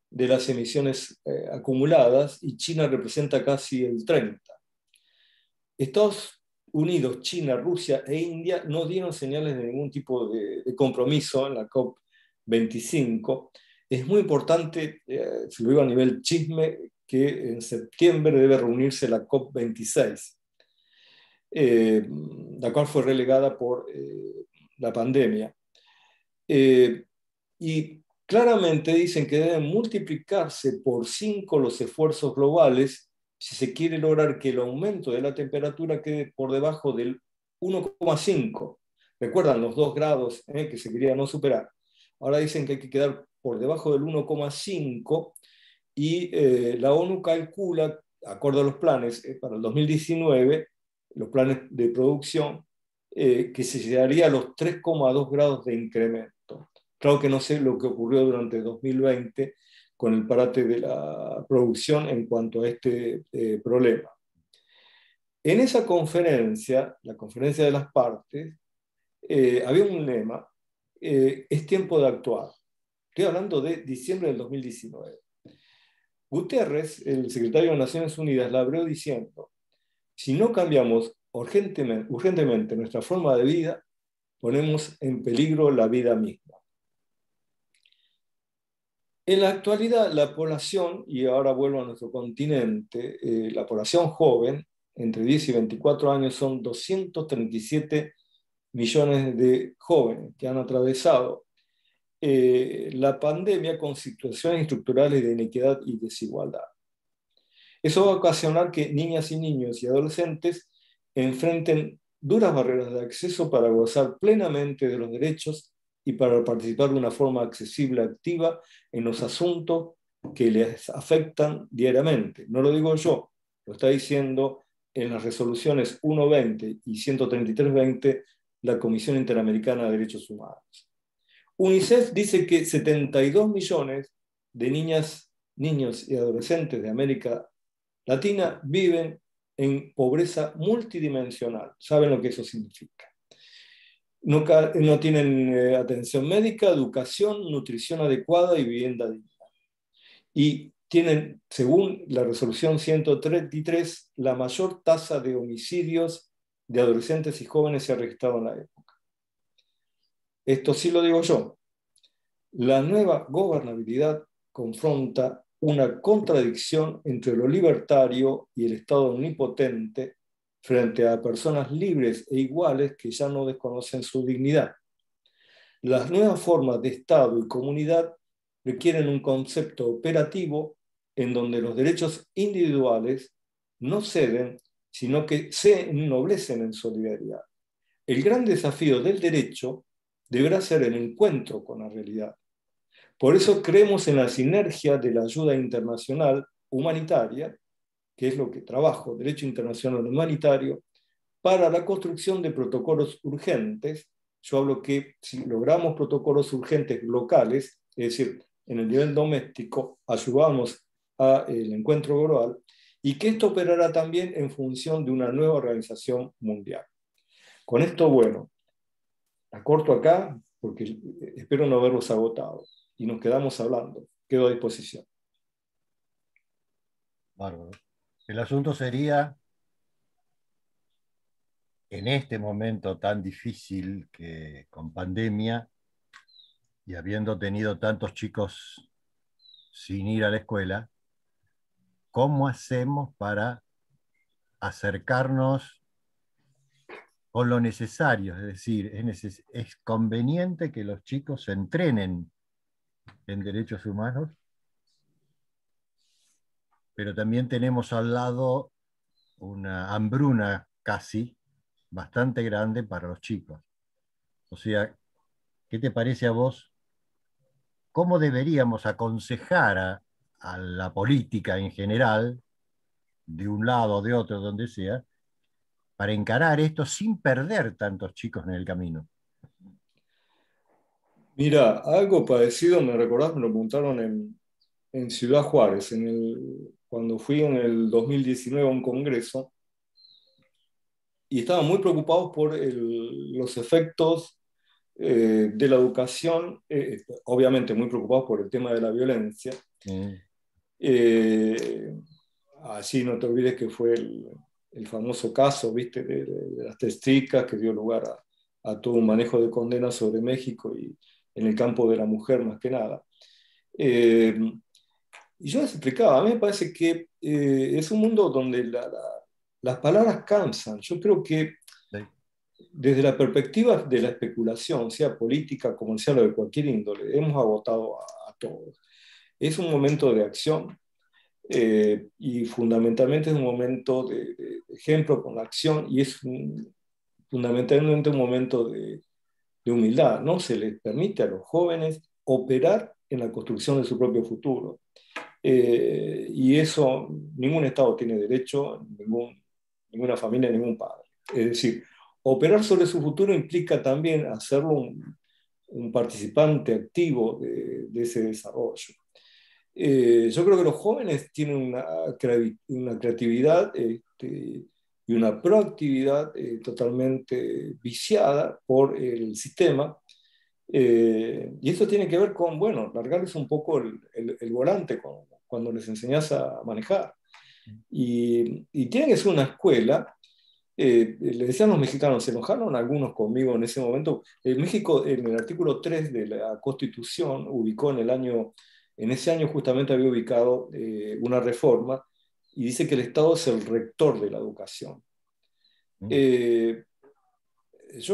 de las emisiones acumuladas, y China representa casi el 30%. Estados Unidos, China, Rusia e India no dieron señales de ningún tipo de compromiso en la COP25. Es muy importante, se lo digo a nivel chisme, que en septiembre debe reunirse la COP26, la cual fue relegada por la pandemia. Y claramente dicen que deben multiplicarse por 5 los esfuerzos globales si se quiere lograr que el aumento de la temperatura quede por debajo del 1,5. ¿Recuerdan los 2 grados que se quería no superar? Ahora dicen que hay que quedar por debajo del 1,5, y la ONU calcula, acorde a los planes para el 2019, los planes de producción, que se llegaría a los 3,2 grados de incremento. Claro que no sé lo que ocurrió durante 2020 con el parate de la producción en cuanto a este problema. En esa conferencia, la conferencia de las partes, había un lema: es tiempo de actuar. Estoy hablando de diciembre del 2019. Guterres, el secretario de Naciones Unidas, la abrió diciendo: si no cambiamos urgentemente nuestra forma de vida, ponemos en peligro la vida misma. En la actualidad, la población, y ahora vuelvo a nuestro continente, la población joven, entre 10 y 24 años, son 237 millones de jóvenes que han atravesado la pandemia con situaciones estructurales de inequidad y desigualdad. Eso va a ocasionar que niñas y niños y adolescentes enfrenten duras barreras de acceso para gozar plenamente de los derechos y para participar de una forma accesible, activa, en los asuntos que les afectan diariamente. No lo digo yo, lo está diciendo en las resoluciones 120 y 133-20 la Comisión Interamericana de Derechos Humanos. UNICEF dice que 72 millones de niñas, niños y adolescentes de América Latina viven en pobreza multidimensional. ¿Saben lo que eso significa? No tienen atención médica, educación, nutrición adecuada y vivienda digna. Y tienen, según la resolución 133, la mayor tasa de homicidios de adolescentes y jóvenes se ha registrado en la época. Esto sí lo digo yo. La nueva gobernabilidad confronta una contradicción entre lo libertario y el Estado omnipotente frente a personas libres e iguales que ya no desconocen su dignidad. Las nuevas formas de Estado y comunidad requieren un concepto operativo en donde los derechos individuales no ceden, sino que se ennoblecen en solidaridad. El gran desafío del derecho deberá ser el encuentro con la realidad. Por eso creemos en la sinergia de la ayuda internacional humanitaria, que es lo que trabajo, derecho internacional humanitario, para la construcción de protocolos urgentes. Yo hablo que si logramos protocolos urgentes locales, es decir, en el nivel doméstico, ayudamos al encuentro global, y que esto operará también en función de una nueva organización mundial. Con esto, bueno, acorto acá porque espero no haberlos agotado y nos quedamos hablando. Quedo a disposición. Bárbaro. El asunto sería, en este momento tan difícil que con pandemia y habiendo tenido tantos chicos sin ir a la escuela, ¿cómo hacemos para acercarnos con lo necesario? Es decir, es conveniente que los chicos se entrenen en derechos humanos, pero también tenemos al lado una hambruna casi bastante grande para los chicos. O sea, ¿qué te parece a vos? ¿Cómo deberíamos aconsejar a la política en general, de un lado o de otro, donde sea, para encarar esto sin perder tantos chicos en el camino? Mira, algo parecido, me recordás, me lo preguntaron en Ciudad Juárez, cuando fui en el 2019 a un congreso, y estaban muy preocupados por los efectos de la educación, obviamente muy preocupados por el tema de la violencia. Mm. Eh, Así no te olvides que fue el famoso caso, ¿viste? De las tres chicas que dio lugar a todo un manejo de condenas sobre México y en el campo de la mujer más que nada. Eh, y yo les explicaba, a mí me parece que es un mundo donde las palabras cansan. Yo creo que Sí. desde la perspectiva de la especulación, sea política, comercial o de cualquier índole, hemos agotado a todos. Es un momento de acción, y fundamentalmente es un momento de ejemplo con la acción, y es fundamentalmente un momento de humildad. No se les permite a los jóvenes operar en la construcción de su propio futuro. Y eso ningún Estado tiene derecho, ninguna familia, ningún padre. Es decir, operar sobre su futuro implica también hacerlo un participante activo de ese desarrollo. Yo creo que los jóvenes tienen una creatividad y una proactividad totalmente viciada por el sistema. Y eso tiene que ver con, bueno, largarles un poco el volante cuando les enseñas a manejar. Y tiene que ser una escuela. Le decían los mexicanos, se enojaron algunos conmigo en ese momento. México, en el artículo 3 de la Constitución, ubicó en ese año justamente había ubicado una reforma y dice que el Estado es el rector de la educación. Mm. Eh,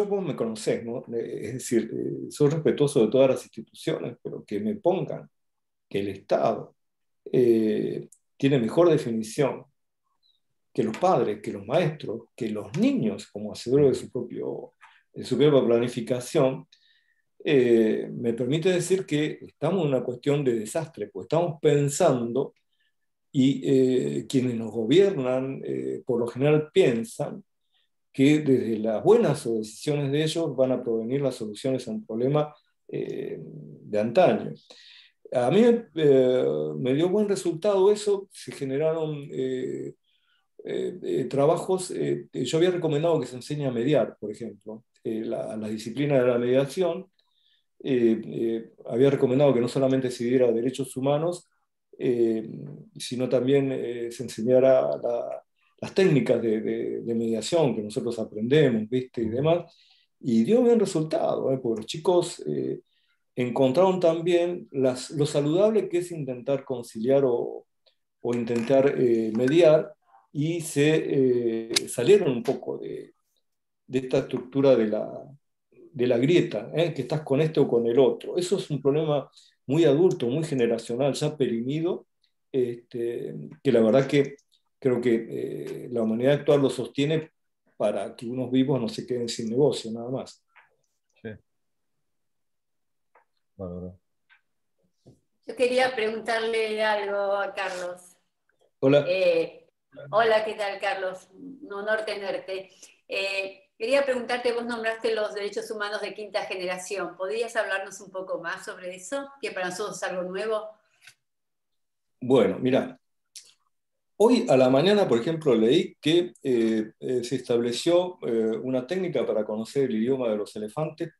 vos me conocés, ¿no? Es decir, soy respetuoso de todas las instituciones, pero que me pongan que el Estado tiene mejor definición que los padres, que los maestros, que los niños, como hacedores de su propia planificación, me permite decir que estamos en una cuestión de desastre, pues estamos pensando, y quienes nos gobiernan por lo general piensan que desde las buenas o decisiones de ellos van a provenir las soluciones a un problema de antaño. A mí me dio buen resultado eso, se generaron trabajos. Yo había recomendado que se enseñe a mediar, por ejemplo, la disciplina de la mediación. Había recomendado que no solamente se diera derechos humanos, eh, sino también se enseñara las técnicas de mediación que nosotros aprendemos, ¿viste? Y Mm. demás. Y dio buen resultado, porque los chicos encontraron también lo saludable que es intentar conciliar o intentar mediar, y salieron un poco de esta estructura de la grieta, que estás con este o con el otro. Eso es un problema muy adulto, muy generacional, ya perimido, que la verdad que creo que la humanidad actual lo sostiene para que unos vivos no se queden sin negocio, nada más. Sí. Bárbaro. Yo quería preguntarle algo a Carlos. Hola. Hola, ¿qué tal, Carlos? Un honor tenerte. Quería preguntarte, vos nombraste los derechos humanos de quinta generación. ¿Podrías hablarnos un poco más sobre eso? Que para nosotros es algo nuevo. Bueno, mira, hoy a la mañana, por ejemplo, leí que se estableció una técnica para conocer el idioma de los elefantes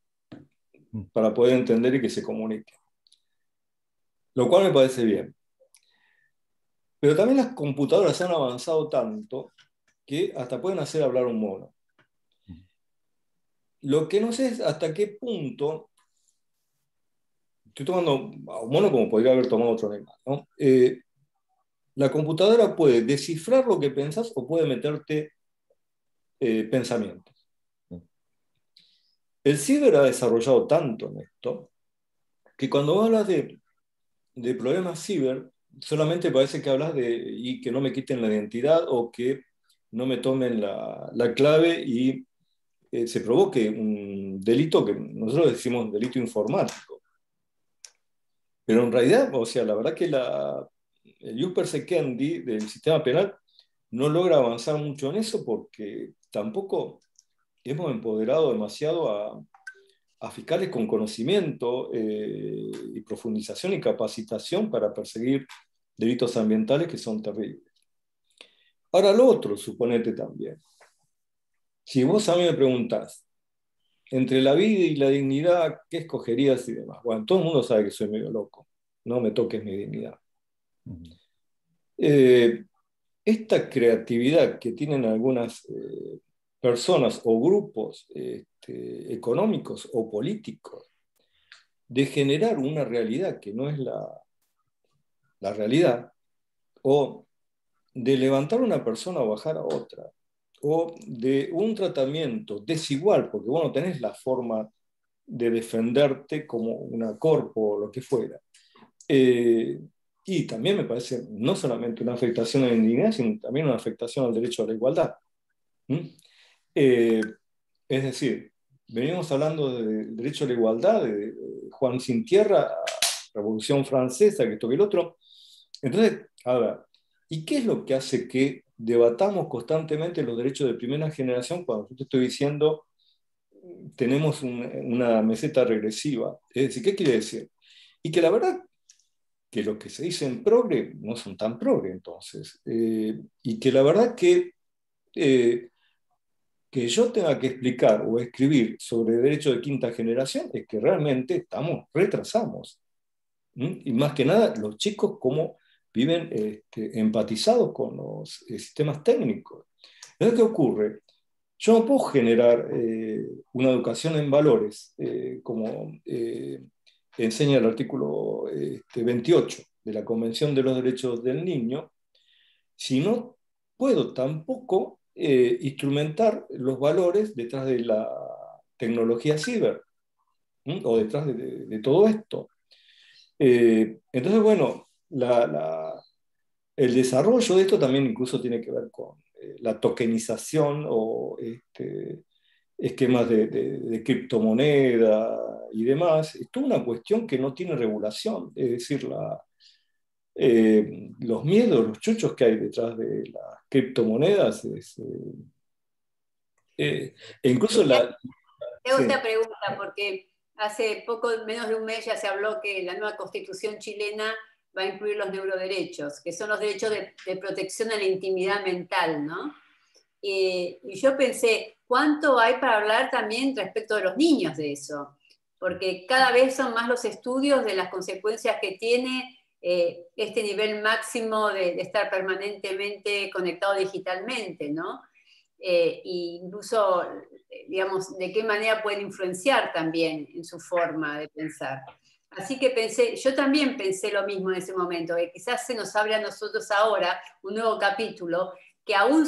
para poder entender y que se comunique, lo cual me parece bien. Pero también las computadoras han avanzado tanto que hasta pueden hacer hablar un mono. Lo que no sé es hasta qué punto, estoy tomando a un mono como podría haber tomado otro animal, ¿no? La computadora puede descifrar lo que pensás o puede meterte pensamientos. El ciber ha desarrollado tanto en esto que cuando hablas de problemas ciber, solamente parece que hablas de y que no me quiten la identidad o que no me tomen la clave y se provoque un delito que nosotros decimos delito informático. Pero en realidad, o sea, la verdad que el ius persequendi del sistema penal no logra avanzar mucho en eso porque tampoco hemos empoderado demasiado a fiscales con conocimiento y profundización y capacitación para perseguir delitos ambientales que son terribles. Ahora lo otro, suponete también. Si vos a mí me preguntás, entre la vida y la dignidad, ¿qué escogerías y demás? Bueno, todo el mundo sabe que soy medio loco. No me toques mi dignidad. Esta creatividad que tienen algunas personas o grupos económicos o políticos de generar una realidad que no es la realidad, o de levantar a una persona o bajar a otra, o de un tratamiento desigual, porque vos no tenés la forma de defenderte como una corpo o lo que fuera. Y también me parece no solamente una afectación a la dignidad, sino también una afectación al derecho a la igualdad. Es decir, venimos hablando del derecho a la igualdad, de Juan Sin Tierra, Revolución Francesa, que esto que el otro. Entonces, a ver, ¿y qué es lo que hace que debatamos constantemente los derechos de primera generación cuando yo te estoy diciendo tenemos una meseta regresiva? Es decir, ¿qué quiere decir? Y que la verdad que lo que se dice en progre no son tan progre entonces. Y que la verdad que yo tenga que explicar o escribir sobre derechos de quinta generación es que realmente retrasamos. Y más que nada, los chicos cómo viven empatizados con los sistemas técnicos. Entonces, ¿qué ocurre? Yo no puedo generar una educación en valores, como enseña el artículo 28 de la Convención de los Derechos del Niño, si no puedo tampoco instrumentar los valores detrás de la tecnología ciber, o detrás de todo esto. Entonces, bueno, el desarrollo de esto también incluso tiene que ver con la tokenización o esquemas de criptomoneda y demás. Es toda una cuestión que no tiene regulación, es decir, los miedos, los chuchos que hay detrás de las criptomonedas, e incluso la... Te hago Sí. esta pregunta porque hace poco, menos de un mes, ya se habló que la nueva constitución chilena va a incluir los neuroderechos, que son los derechos de protección a la intimidad mental, ¿no? Y yo pensé, ¿cuánto hay para hablar también respecto de los niños de eso? Porque cada vez son más los estudios de las consecuencias que tiene este nivel máximo de estar permanentemente conectado digitalmente, ¿no? Incluso, digamos, de qué manera pueden influenciar también en su forma de pensar. Así que pensé, yo también pensé lo mismo en ese momento, que quizás se nos abre a nosotros ahora un nuevo capítulo, que aún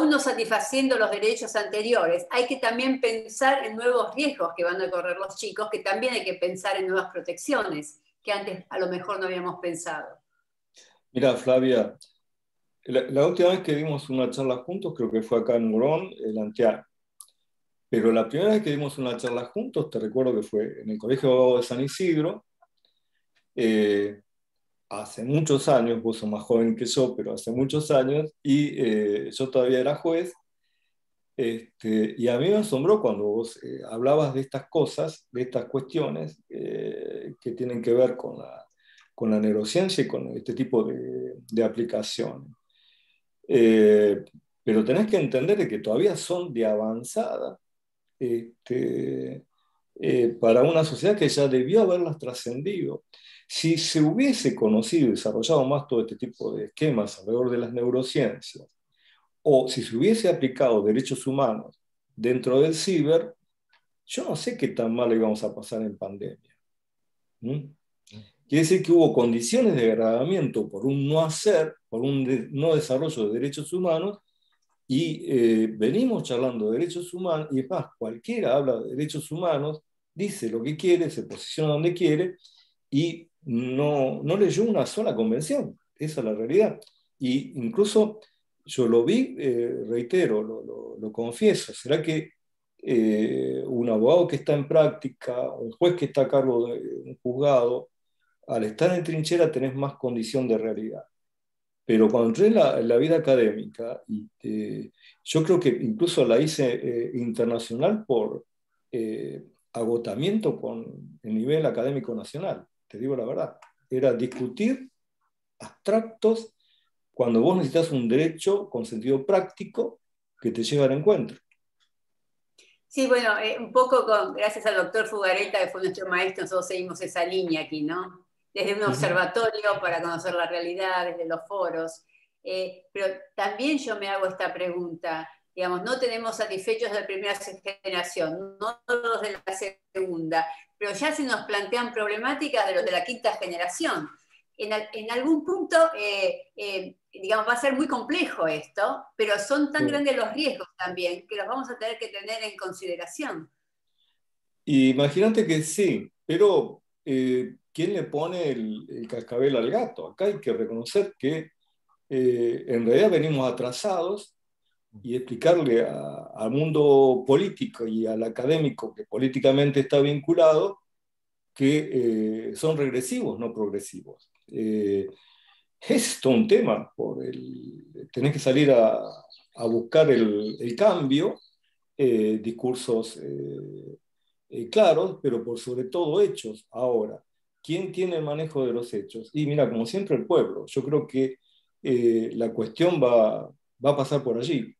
no satisfaciendo los derechos anteriores, hay que también pensar en nuevos riesgos que van a correr los chicos, que también hay que pensar en nuevas protecciones, que antes a lo mejor no habíamos pensado. Mira, Flavia, la última vez que dimos una charla juntos creo que fue acá en Morón, el anteaño. Pero la primera vez que dimos una charla juntos, te recuerdo que fue en el Colegio de Abogados de San Isidro, hace muchos años, vos sos más joven que yo, pero hace muchos años, y yo todavía era juez, Y a mí me asombró cuando vos hablabas de estas cosas, de estas cuestiones que tienen que ver con la neurociencia y con este tipo de aplicaciones. Pero tenés que entender de que todavía son de avanzada para una sociedad que ya debió haberlas trascendido. Si se hubiese conocido y desarrollado más todo este tipo de esquemas alrededor de las neurociencias, o si se hubiese aplicado derechos humanos dentro del ciber, yo no sé qué tan mal íbamos a pasar en pandemia. Quiere decir que hubo condiciones de agravamiento por un no hacer, por un no desarrollo de derechos humanos, y venimos charlando de derechos humanos, y es más, cualquiera habla de derechos humanos, dice lo que quiere, se posiciona donde quiere, y no leyó una sola convención. Esa es la realidad. Y incluso yo lo vi, reitero, lo confieso, ¿será que un abogado que está en práctica, un juez que está a cargo de un juzgado, al estar en trinchera tenés más condición de realidad? Pero cuando entré en la vida académica, yo creo que incluso la hice internacional por agotamiento con el nivel académico nacional, te digo la verdad. Era discutir abstractos cuando vos necesitas un derecho con sentido práctico que te lleve al encuentro. Sí, bueno, un poco gracias al doctor Fugareta, que fue nuestro maestro, nosotros seguimos esa línea aquí, ¿no? Desde un observatorio para conocer la realidad, desde los foros. Pero también yo me hago esta pregunta, digamos, no tenemos satisfechos de la primera generación, no los de la segunda, pero ya se nos plantean problemáticas de los de la quinta generación. En algún punto, digamos, va a ser muy complejo esto, pero son tan grandes los riesgos también que los vamos a tener que tener en consideración. Imagínate que sí, pero ¿quién le pone el cascabel al gato? Acá hay que reconocer que en realidad venimos atrasados y explicarle al mundo político y al académico que políticamente está vinculado que son regresivos, no progresivos. Es todo un tema, tenés que salir a buscar el cambio, discursos claros, pero por sobre todo hechos. Ahora, ¿quién tiene el manejo de los hechos? Y mira, como siempre el pueblo. Yo creo que la cuestión va a pasar por allí.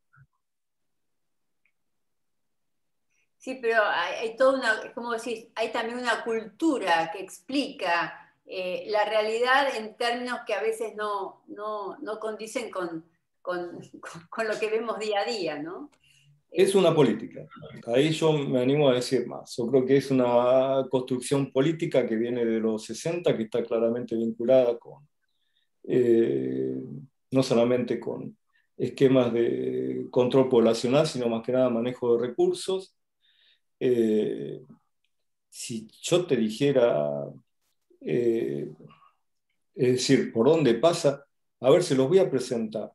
Sí, pero hay toda una, es como decir, hay también una cultura que explica la realidad en términos que a veces no condicen con lo que vemos día a día, ¿no? Es una política. Ahí yo me animo a decir más. Yo creo que es una construcción política que viene de los 60, que está claramente vinculada con, no solamente con esquemas de control poblacional, sino más que nada manejo de recursos. Si yo te dijera, es decir, por dónde pasa, a ver, se los voy a presentar,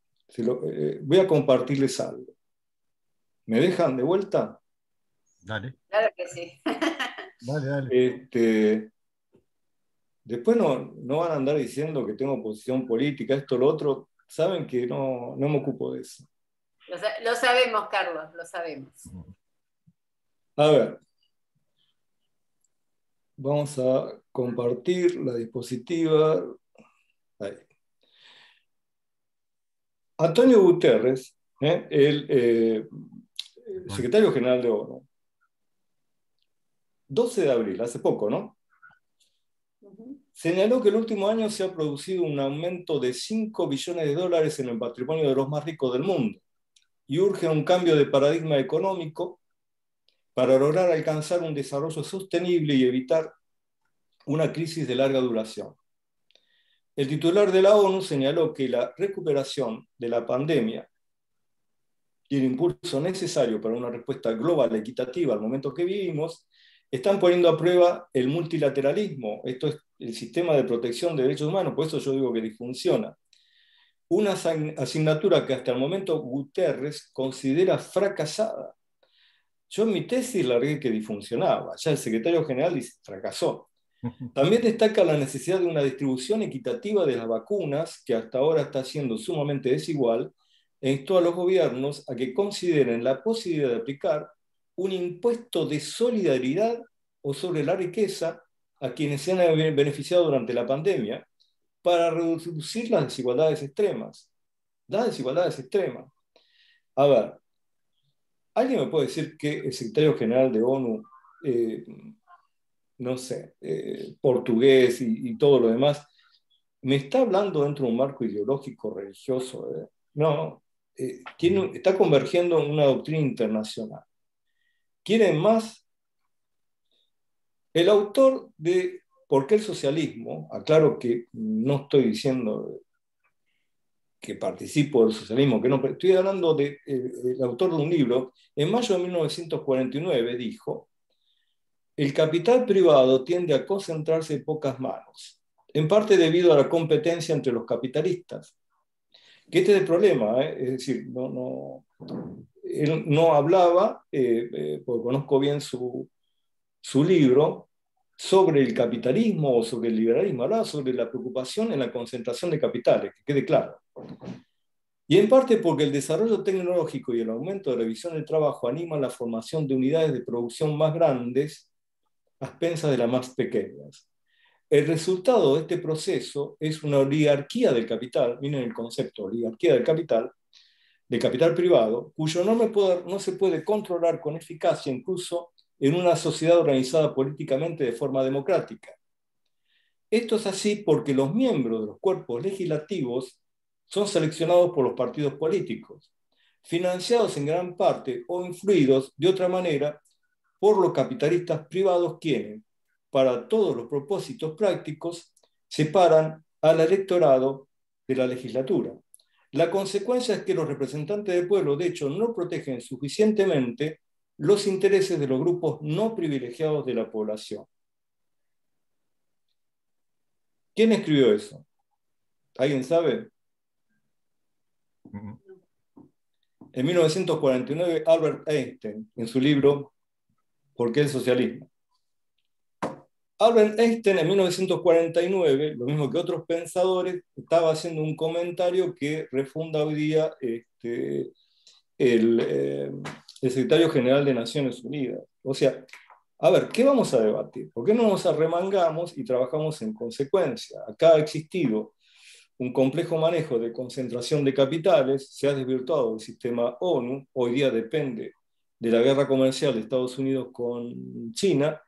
voy a compartirles algo. ¿Me dejan de vuelta? Dale. Claro que sí. Dale. Después no van a andar diciendo que tengo posición política, esto, lo otro. Saben que no me ocupo de eso. Lo sabemos, Carlos, lo sabemos. A ver. Vamos a compartir la diapositiva. Ahí. Antonio Guterres, el secretario general de ONU, 12 de abril, hace poco, ¿no? Señaló que el último año se ha producido un aumento de 5 billones de dólares en el patrimonio de los más ricos del mundo y urge un cambio de paradigma económico para lograr alcanzar un desarrollo sostenible y evitar una crisis de larga duración. El titular de la ONU señaló que la recuperación de la pandemia y el impulso necesario para una respuesta global equitativa al momento que vivimos están poniendo a prueba el multilateralismo. Esto es el sistema de protección de derechos humanos, por eso yo digo que disfunciona. Una asignatura que hasta el momento Guterres considera fracasada. Yo en mi tesis largué que disfuncionaba, ya el secretario general dice fracasó. También destaca la necesidad de una distribución equitativa de las vacunas, que hasta ahora está siendo sumamente desigual, e instó a los gobiernos a que consideren la posibilidad de aplicar un impuesto de solidaridad o sobre la riqueza a quienes se han beneficiado durante la pandemia para reducir las desigualdades extremas. Las desigualdades extremas. A ver, ¿alguien me puede decir que el secretario general de ONU, no sé, portugués y todo lo demás, me está hablando dentro de un marco ideológico religioso? No, está convergiendo en una doctrina internacional. ¿Quieren más? El autor de ¿Por qué el socialismo? Aclaro que no estoy diciendo que participo del socialismo, que no, estoy hablando del autor de un libro, en mayo de 1949 dijo: el capital privado tiende a concentrarse en pocas manos, en parte debido a la competencia entre los capitalistas. Que este es el problema, es decir, él no hablaba, porque conozco bien su libro, sobre el capitalismo o sobre el liberalismo, hablaba sobre la preocupación en la concentración de capitales, que quede claro. Y en parte porque el desarrollo tecnológico y el aumento de la división del trabajo animan la formación de unidades de producción más grandes a expensas de las más pequeñas. El resultado de este proceso es una oligarquía del capital, miren el concepto, oligarquía del capital privado, cuyo no se puede controlar con eficacia incluso en una sociedad organizada políticamente de forma democrática. Esto es así porque los miembros de los cuerpos legislativos son seleccionados por los partidos políticos, financiados en gran parte o influidos de otra manera por los capitalistas privados, quienes, para todos los propósitos prácticos, separan al electorado de la legislatura. La consecuencia es que los representantes del pueblo, de hecho, no protegen suficientemente los intereses de los grupos no privilegiados de la población. ¿Quién escribió eso? ¿Alguien sabe? En 1949, Albert Einstein, en su libro ¿Por qué el socialismo? Albert Einstein, en 1949, lo mismo que otros pensadores, estaba haciendo un comentario que refunda hoy día el secretario general de Naciones Unidas. O sea, a ver, ¿qué vamos a debatir? ¿Por qué no nos arremangamos y trabajamos en consecuencia? Acá ha existido un complejo manejo de concentración de capitales, se ha desvirtuado el sistema ONU, hoy día depende de la guerra comercial de Estados Unidos con China,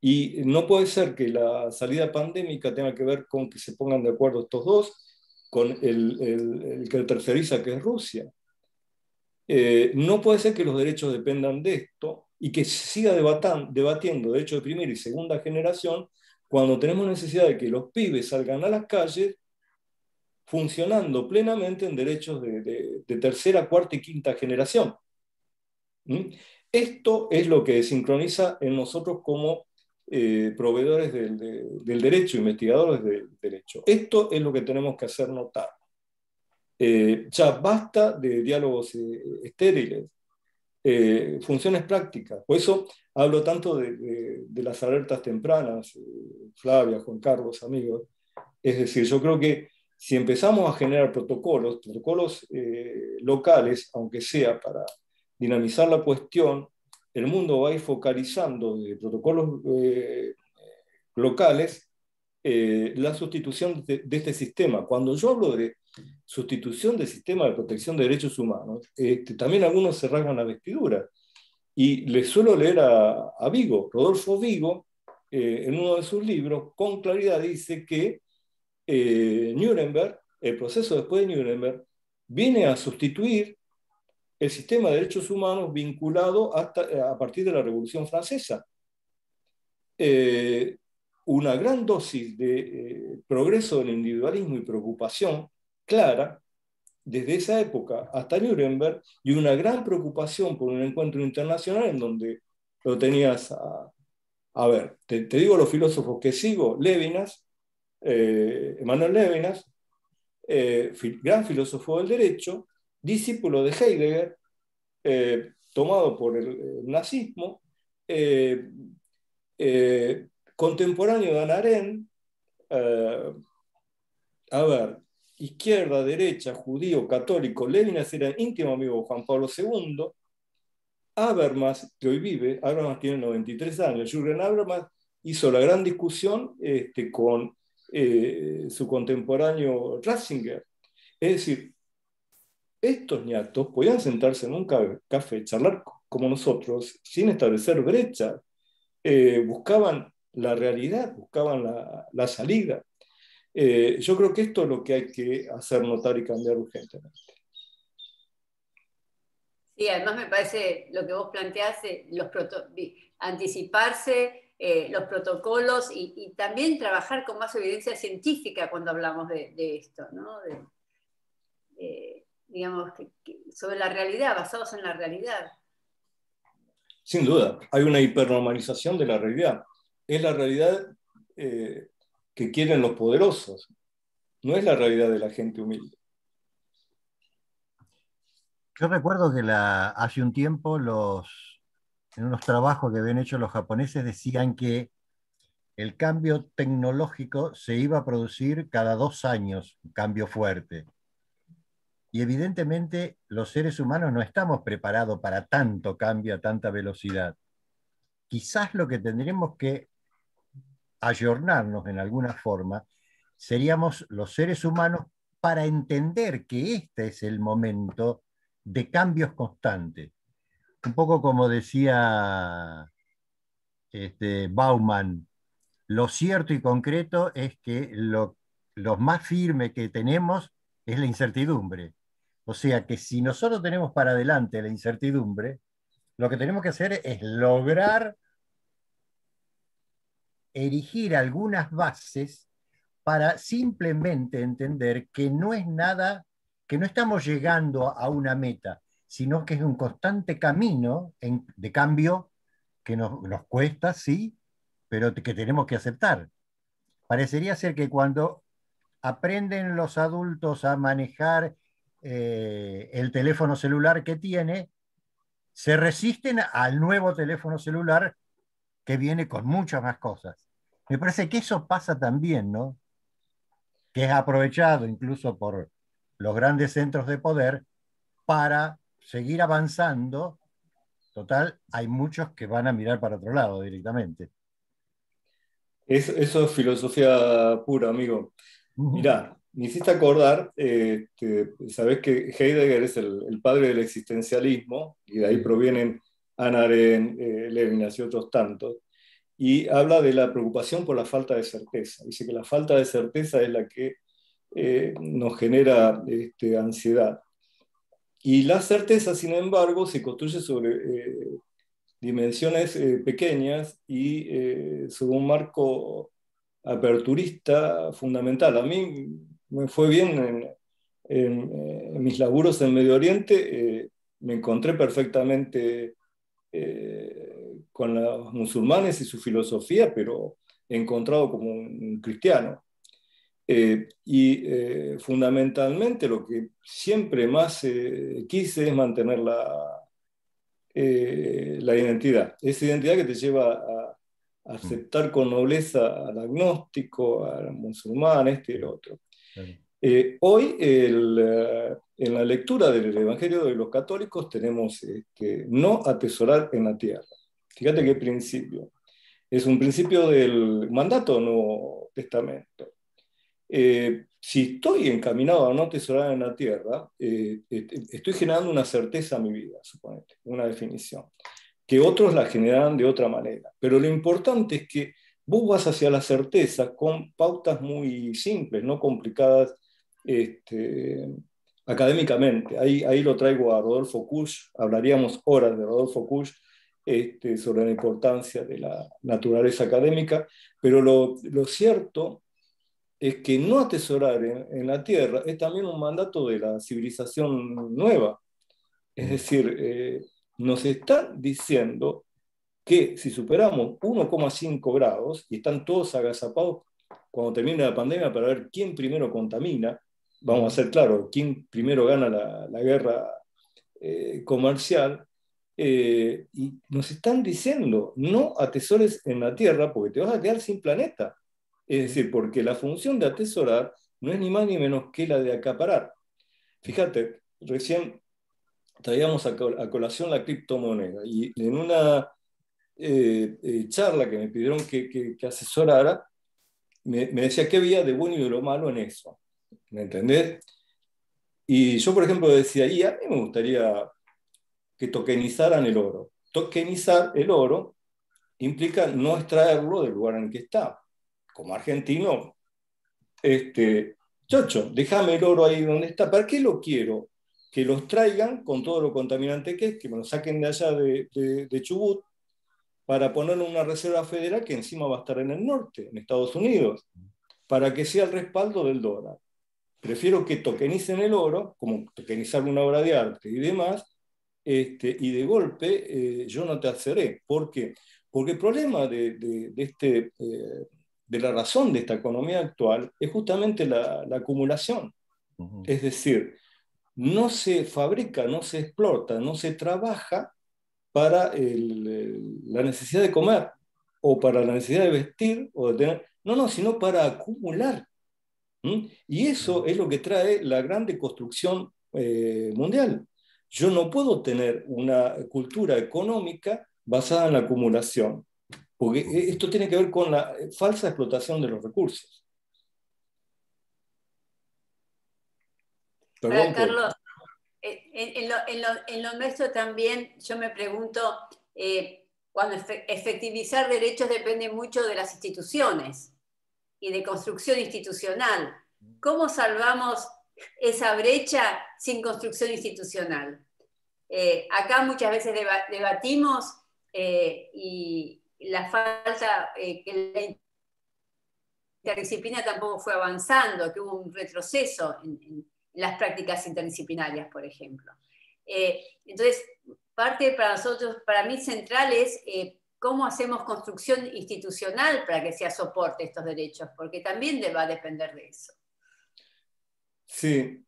y no puede ser que la salida pandémica tenga que ver con que se pongan de acuerdo estos dos, con el que terceriza, que es Rusia. No puede ser que los derechos dependan de esto y que se siga debatiendo derechos de primera y segunda generación cuando tenemos necesidad de que los pibes salgan a las calles funcionando plenamente en derechos de tercera, cuarta y quinta generación. Esto es lo que sincroniza en nosotros como proveedores del derecho, investigadores del derecho. Esto es lo que tenemos que hacer notar. Ya basta de diálogos estériles, funciones prácticas. Por eso hablo tanto de las alertas tempranas, Flavia, Juan Carlos, amigos. Es decir, yo creo que si empezamos a generar protocolos locales, aunque sea para dinamizar la cuestión, el mundo va a ir focalizando de protocolos locales la sustitución de este sistema. Cuando yo hablo de sustitución del sistema de protección de derechos humanos, también algunos se rasgan la vestidura. Y les suelo leer a Vigo, Rodolfo Vigo, en uno de sus libros, con claridad dice que Nuremberg, el proceso después de Nuremberg, viene a sustituir el sistema de derechos humanos vinculado a partir de la Revolución Francesa. Una gran dosis de progreso del individualismo y preocupación clara desde esa época hasta Nuremberg, y una gran preocupación por un encuentro internacional en donde lo tenías a ver, te digo los filósofos que sigo: Levinas, Emmanuel Levinas, gran filósofo del derecho, discípulo de Heidegger, tomado por el nazismo, contemporáneo de Hannah Arendt. A ver, izquierda, derecha, judío, católico. Lévinas era íntimo amigo de Juan Pablo II. Habermas, que hoy vive, Habermas tiene 93 años, Jürgen Habermas hizo la gran discusión con su contemporáneo Ratzinger. Es decir, estos ñatos podían sentarse en un café, charlar como nosotros, sin establecer brechas. Buscaban la realidad, buscaban la salida. Yo creo que esto es lo que hay que hacer notar y cambiar urgentemente. Sí, además me parece lo que vos planteás, anticiparse los protocolos y también trabajar con más evidencia científica cuando hablamos de esto, ¿no? Digamos, sobre la realidad, basados en la realidad. Sin duda, hay una hipernormalización de la realidad. Es la realidad que quieren los poderosos, no es la realidad de la gente humilde. Yo recuerdo que hace un tiempo en unos trabajos que habían hecho los japoneses decían que el cambio tecnológico se iba a producir cada 2 años, un cambio fuerte. Y evidentemente los seres humanos no estamos preparados para tanto cambio a tanta velocidad. Quizás lo que tendríamos que ayornarnos en alguna forma seríamos los seres humanos para entender que este es el momento de cambios constantes. Un poco como decía Bauman, lo cierto y concreto es que lo más firme que tenemos es la incertidumbre. O sea que si nosotros tenemos para adelante la incertidumbre, lo que tenemos que hacer es lograr erigir algunas bases para simplemente entender que no es nada, que no estamos llegando a una meta, sino que es un constante camino de cambio que nos cuesta, sí, pero que tenemos que aceptar. Parecería ser que cuando aprenden los adultos a manejar el teléfono celular que tiene, se resisten al nuevo teléfono celular que viene con muchas más cosas. Me parece que eso pasa también, ¿no? Que es aprovechado incluso por los grandes centros de poder para seguir avanzando. Total, hay muchos que van a mirar para otro lado directamente. Eso es filosofía pura, amigo. Mirá, me hiciste acordar, sabés que Heidegger es el padre del existencialismo, y de ahí Sí. provienen Hannah Arendt, Levinas y otros tantos, y habla de la preocupación por la falta de certeza. Dice que la falta de certeza es la que nos genera ansiedad. Y la certeza, sin embargo, se construye sobre dimensiones pequeñas y sobre un marco aperturista fundamental. A mí me fue bien en mis laburos en Medio Oriente, me encontré perfectamente con los musulmanes y su filosofía, pero encontrado como un cristiano. Fundamentalmente lo que siempre más quise es mantener la identidad. Esa identidad que te lleva a aceptar con nobleza al agnóstico, al musulmán, y el otro. Hoy, en la lectura del Evangelio de los católicos, tenemos no atesorar en la tierra. Fíjate qué principio. Es un principio del mandato del Nuevo Testamento. Si estoy encaminado a no atesorar en la tierra, estoy generando una certeza a mi vida, suponete, una definición, que otros la generan de otra manera. Pero lo importante es que vos vas hacia la certeza con pautas muy simples, no complicadas académicamente. Ahí lo traigo a Rodolfo Kusch, hablaríamos horas de Rodolfo Kusch sobre la importancia de la naturaleza académica, pero lo cierto es que no atesorar en la tierra es también un mandato de la civilización nueva. Es decir, nos están diciendo que si superamos 1,5 grados y están todos agazapados cuando termine la pandemia para ver quién primero contamina, vamos a ser claros, quién primero gana la guerra comercial, y nos están diciendo no atesores en la tierra porque te vas a quedar sin planeta. Es decir, porque la función de atesorar no es ni más ni menos que la de acaparar. Fíjate, recién traíamos a colación la criptomoneda y en una charla que me pidieron que asesorara, me decía qué había de bueno y de lo malo en eso. ¿Me entendés? Y yo, por ejemplo, decía, y a mí me gustaría que tokenizaran el oro. Tokenizar el oro implica no extraerlo del lugar en el que está. Como argentino, chocho, déjame el oro ahí donde está. ¿Para qué lo quiero? Que los traigan con todo lo contaminante que es, que me lo saquen de allá de Chubut, para ponerlo en una reserva federal que encima va a estar en el norte, en Estados Unidos, para que sea el respaldo del dólar. Prefiero que tokenicen el oro, como tokenizar una obra de arte y demás, y de golpe yo no te haceré. ¿Por qué? Porque el problema de la razón de esta economía actual es justamente la acumulación. Ujú. Es decir, no se fabrica, no se explota, no se trabaja para la necesidad de comer o para la necesidad de vestir o de tener, no, sino para acumular. ¿Mm? Y eso es lo que trae la gran deconstrucción mundial. Yo no puedo tener una cultura económica basada en la acumulación, porque esto tiene que ver con la falsa explotación de los recursos. Ahora, Perdón por... Carlos, en lo nuestro también yo me pregunto, cuando efectivizar derechos depende mucho de las instituciones y de construcción institucional. ¿Cómo salvamos esa brecha sin construcción institucional? Acá muchas veces debatimos y la falta, que la interdisciplina tampoco fue avanzando, que hubo un retroceso en las prácticas interdisciplinarias, por ejemplo. Entonces, parte para nosotros, para mí central es cómo hacemos construcción institucional para que sea soporte estos derechos, porque también va a depender de eso. Sí,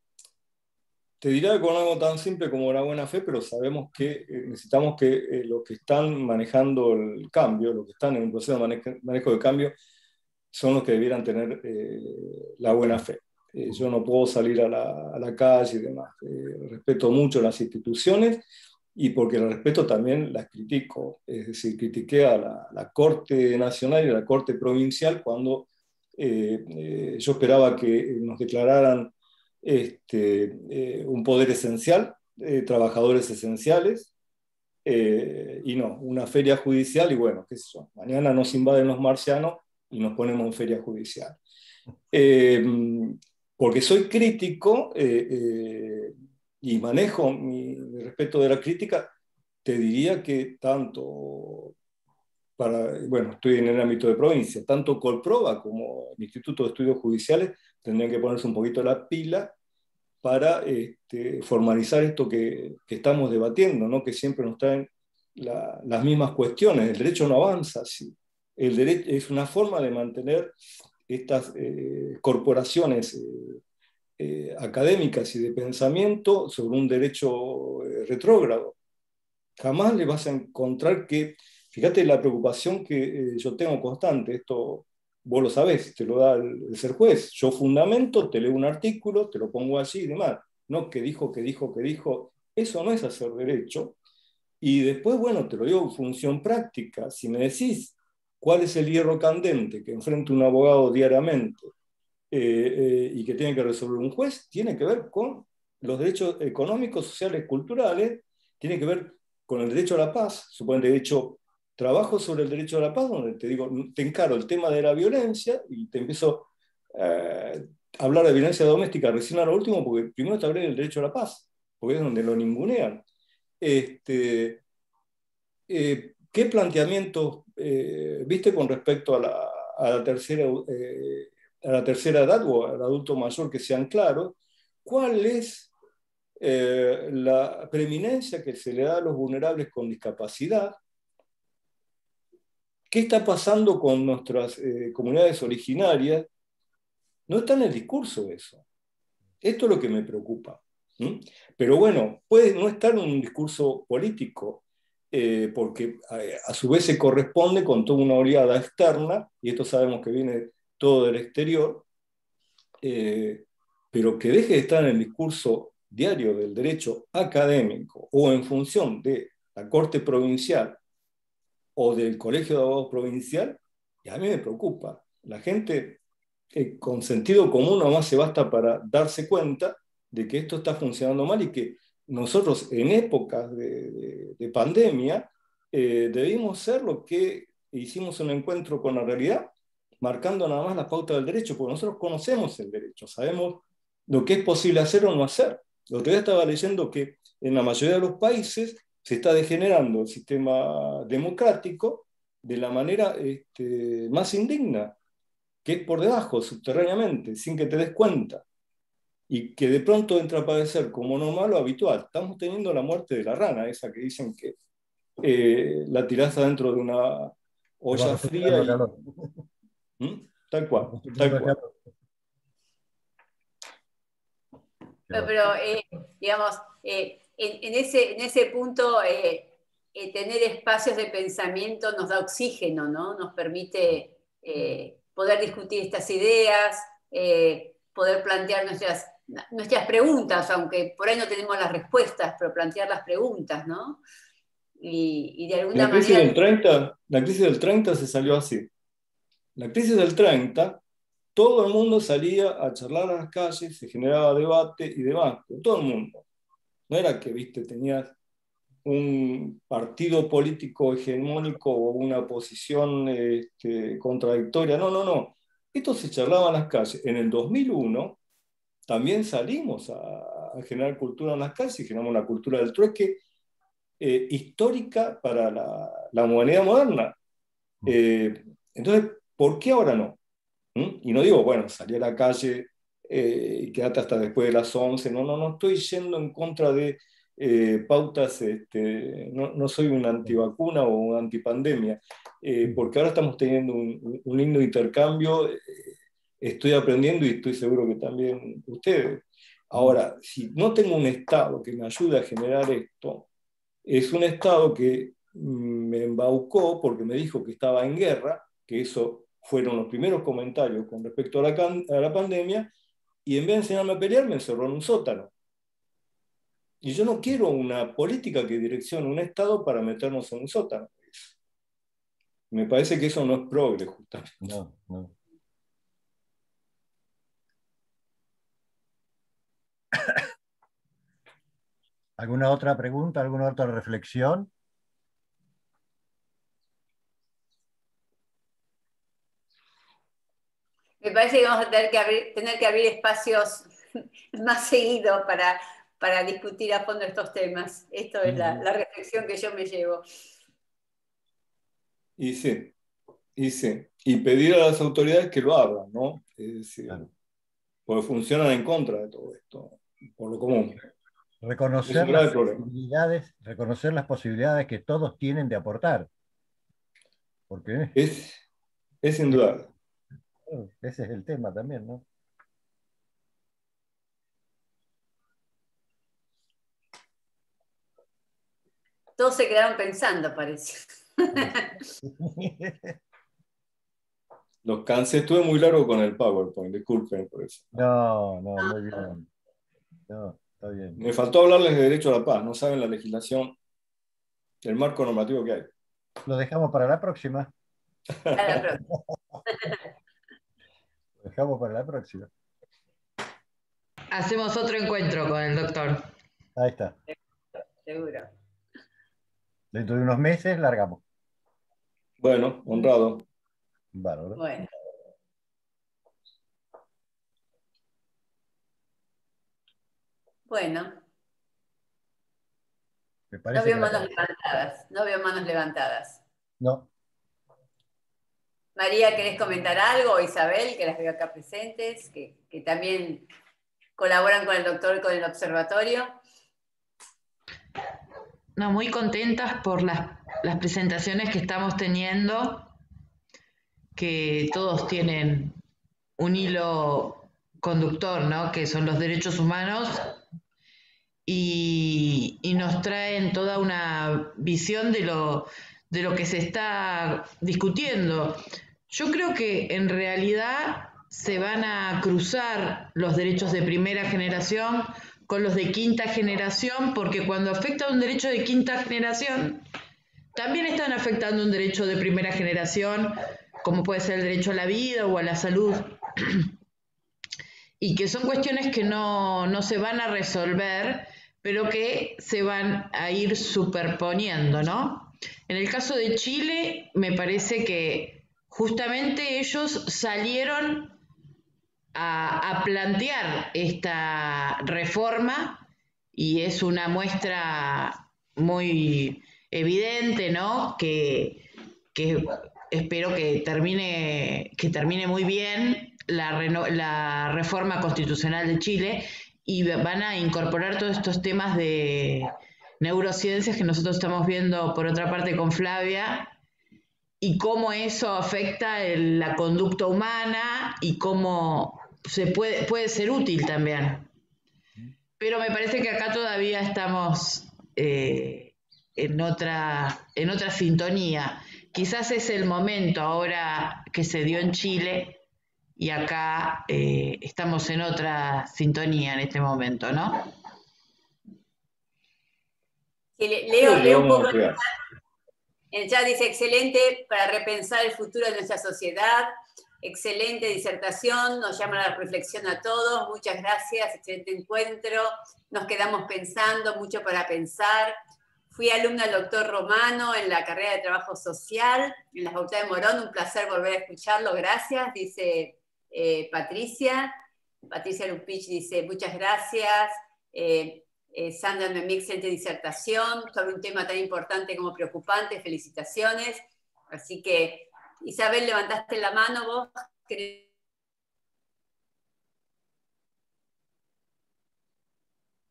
te diría con algo tan simple como la buena fe, pero sabemos que necesitamos que los que están manejando el cambio, los que están en un proceso de manejo de cambio, son los que debieran tener la buena fe. Yo no puedo salir a la calle y demás. Respeto mucho las instituciones y porque las respeto también las critico. Es decir, critiqué a la Corte Nacional y a la Corte Provincial cuando yo esperaba que nos declararan un poder esencial, trabajadores esenciales, y no, una feria judicial y bueno, qué sé yo, mañana nos invaden los marcianos y nos ponemos en feria judicial. Eh, Porque soy crítico y manejo mi respeto de la crítica, te diría que tanto bueno, estoy en el ámbito de provincia, tanto Colproba como el Instituto de Estudios Judiciales tendrían que ponerse un poquito la pila para formalizar esto que estamos debatiendo, ¿no? Que siempre nos traen las mismas cuestiones. El derecho no avanza así. El derecho es una forma de mantener estas corporaciones académicas y de pensamiento sobre un derecho retrógrado. Jamás le vas a encontrar que, fíjate la preocupación que yo tengo constante, esto vos lo sabés, te lo da el ser juez. Yo fundamento, te leo un artículo, te lo pongo así y demás. No que dijo, que dijo, que dijo. Eso no es hacer derecho. Y después, bueno, te lo digo en función práctica. Si me decís cuál es el hierro candente que enfrenta un abogado diariamente y que tiene que resolver un juez, tiene que ver con los derechos económicos, sociales, culturales, tiene que ver con el derecho a la paz. Supone derecho, trabajo sobre el derecho a la paz, donde te digo, te encaro el tema de la violencia y te empiezo a hablar de violencia doméstica recién a lo último, porque primero te hablé del derecho a la paz, porque es donde lo ningunean. ¿Qué planteamientos viste con respecto a la tercera edad o al adulto mayor que sean claros? ¿Cuál es la preeminencia que se le da a los vulnerables con discapacidad? ¿Qué está pasando con nuestras comunidades originarias? No está en el discurso eso. Esto es lo que me preocupa. ¿Mm? Pero bueno, puede no estar en un discurso político, porque a su vez se corresponde con toda una oleada externa, y esto sabemos que viene todo del exterior, pero que deje de estar en el discurso diario del derecho académico o en función de la Corte Provincial o del Colegio de Abogados Provincial, y a mí me preocupa. La gente con sentido común nomás se basta para darse cuenta de que esto está funcionando mal y que nosotros en épocas de pandemia debimos ser lo que hicimos un encuentro con la realidad, marcando nada más la pauta del derecho, porque nosotros conocemos el derecho, sabemos lo que es posible hacer o no hacer. El otro día estaba leyendo que en la mayoría de los países se está degenerando el sistema democrático de la manera más indigna, que es por debajo, subterráneamente, sin que te des cuenta, y que de pronto entra a padecer como normal o habitual. Estamos teniendo la muerte de la rana, esa que dicen que la tirás adentro de una Se va olla fría acostumbrando al y... calor. ¿Mm? Tal Se va cual, acostumbrando tal al cual. calor. Pero, digamos, en ese punto, tener espacios de pensamiento nos da oxígeno, ¿no? Nos permite poder discutir estas ideas, poder plantear nuestras preguntas, aunque por ahí no tenemos las respuestas, pero plantear las preguntas, ¿no? Y de alguna manera... La crisis del 30 se salió así. La crisis del 30, todo el mundo salía a charlar a las calles, se generaba debate y demás, todo el mundo. No era que, viste, tenías un partido político hegemónico o una posición contradictoria. No, no, no. Esto se charlaba en las calles. En el 2001 también salimos a generar cultura en las calles y generamos una cultura del trueque histórica para la humanidad moderna. Entonces, ¿por qué ahora no? Y no digo, bueno, salí a la calle y quédate hasta después de las 11. No, no, no estoy yendo en contra de pautas, no soy un antivacuna o un antipandemia, porque ahora estamos teniendo un lindo intercambio, estoy aprendiendo y estoy seguro que también ustedes. Ahora, si no tengo un Estado que me ayude a generar esto, es un Estado que me embaucó porque me dijo que estaba en guerra, que eso fueron los primeros comentarios con respecto a la pandemia, y en vez de enseñarme a pelear, me encerró en un sótano. Y yo no quiero una política que direccione un Estado para meternos en un sótano. Me parece que eso no es progre, justamente. No, no. ¿Alguna otra pregunta, alguna otra reflexión? Me parece que vamos a tener que abrir espacios más seguido para discutir a fondo estos temas. Esto es la reflexión que yo me llevo. Y sí, y sí. Y pedir a las autoridades que lo hagan, ¿no? Es decir, Claro. porque funcionan en contra de todo esto, por lo común. Es Reconocer un grave problema. reconocer las posibilidades que todos tienen de aportar. Porque Es indudable. ese es el tema también, ¿no? Todos se quedaron pensando, parece. Los cansé, estuve muy largo con el PowerPoint, disculpen por eso. No, no, muy bien. No, está bien. Me faltó hablarles de derecho a la paz, no saben la legislación, el marco normativo que hay. Lo dejamos para la próxima. A la próxima. Lo dejamos para la próxima. Hacemos otro encuentro con el doctor. Ahí está. Seguro. Dentro de unos meses largamos. Bueno, honrado. Bárbaro. Bueno. Bueno. Me No parece veo que manos levantadas. No veo manos levantadas. no. María, ¿querés comentar algo? Isabel, que las veo acá presentes, que también colaboran con el doctor y con el observatorio. No, muy contentas por las presentaciones que estamos teniendo, que todos tienen un hilo conductor, ¿no? Que son los derechos humanos, y nos traen toda una visión de lo que se está discutiendo. Yo creo que en realidad se van a cruzar los derechos de primera generación con los de quinta generación, porque cuando afecta un derecho de quinta generación, también están afectando un derecho de primera generación, como puede ser el derecho a la vida o a la salud, y que son cuestiones que no se van a resolver, pero que se van a ir superponiendo, ¿no? En el caso de Chile, me parece que justamente ellos salieron a plantear esta reforma y es una muestra muy evidente, ¿no? Que espero que termine muy bien la reforma constitucional de Chile y van a incorporar todos estos temas de neurociencias que nosotros estamos viendo por otra parte con Flavia y cómo eso afecta la conducta humana y cómo puede ser útil también. Pero me parece que acá todavía estamos en otra sintonía. Quizás es el momento ahora que se dio en Chile y acá estamos en otra sintonía en este momento, ¿no? Sí, leo un poco. A El chat dice, excelente para repensar el futuro de nuestra sociedad, excelente disertación, nos llama a la reflexión a todos, muchas gracias, excelente encuentro, nos quedamos pensando, mucho para pensar. Fui alumna del doctor Romano en la carrera de Trabajo Social, en la Facultad de Morón, un placer volver a escucharlo, gracias, dice Patricia. Patricia Lupich dice, muchas gracias. Sandra Noemí, excelente disertación sobre un tema tan importante como preocupante, felicitaciones. Así que, Isabel, levantaste la mano vos.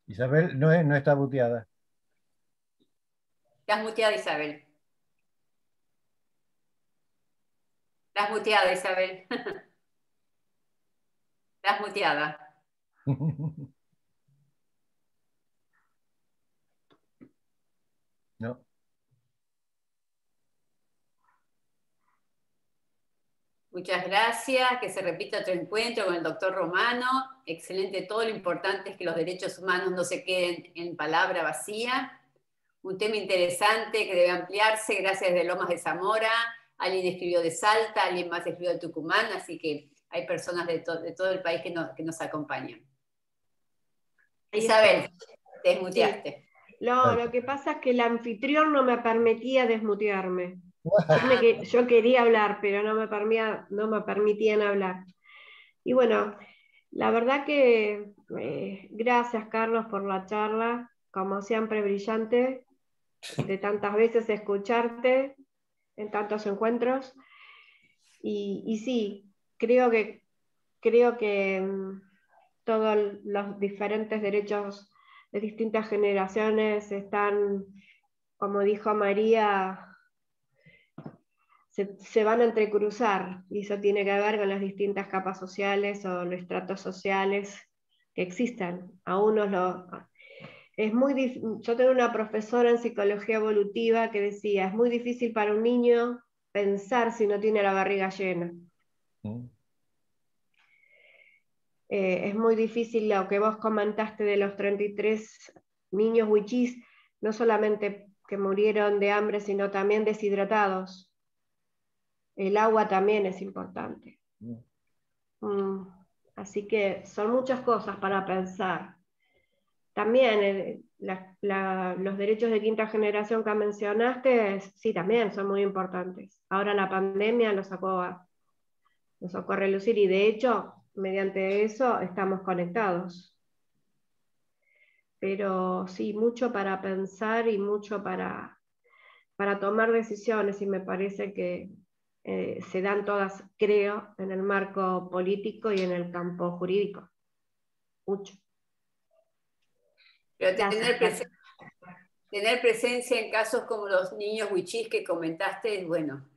Isabel no está muteada. Estás muteada, Isabel. Estás muteada, Isabel. Estás muteada. No. Muchas gracias, que se repita otro encuentro con el doctor Romano. Excelente, todo lo importante es que los derechos humanos no se queden en palabra vacía. Un tema interesante que debe ampliarse, gracias de Lomas de Zamora. Alguien escribió de Salta, alguien más escribió de Tucumán, así que hay personas de todo el país que nos acompañan. Isabel, te desmuteaste. Sí. No, lo que pasa es que el anfitrión no me permitía desmutearme. Yo quería hablar, pero no me permitían hablar. Y bueno, la verdad que gracias, Carlos, por la charla, como siempre brillante, de tantas veces escucharte en tantos encuentros. Y sí, creo que todos los diferentes derechos de distintas generaciones están, como dijo María, se van a entrecruzar, y eso tiene que ver con las distintas capas sociales o los estratos sociales que existen. Yo tengo una profesora en psicología evolutiva que decía, es muy difícil para un niño pensar si no tiene la barriga llena. Es muy difícil lo que vos comentaste de los 33 niños wichís, no solamente que murieron de hambre, sino también deshidratados. El agua también es importante. Así que son muchas cosas para pensar. También los derechos de quinta generación que mencionaste, sí, también son muy importantes. Ahora la pandemia los sacó a relucir, y de hecho, mediante eso estamos conectados. Pero sí, mucho para pensar y mucho para tomar decisiones, y me parece que se dan todas, creo, en el marco político y en el campo jurídico. Mucho. Pero tener presencia en casos como los niños wichís que comentaste, bueno,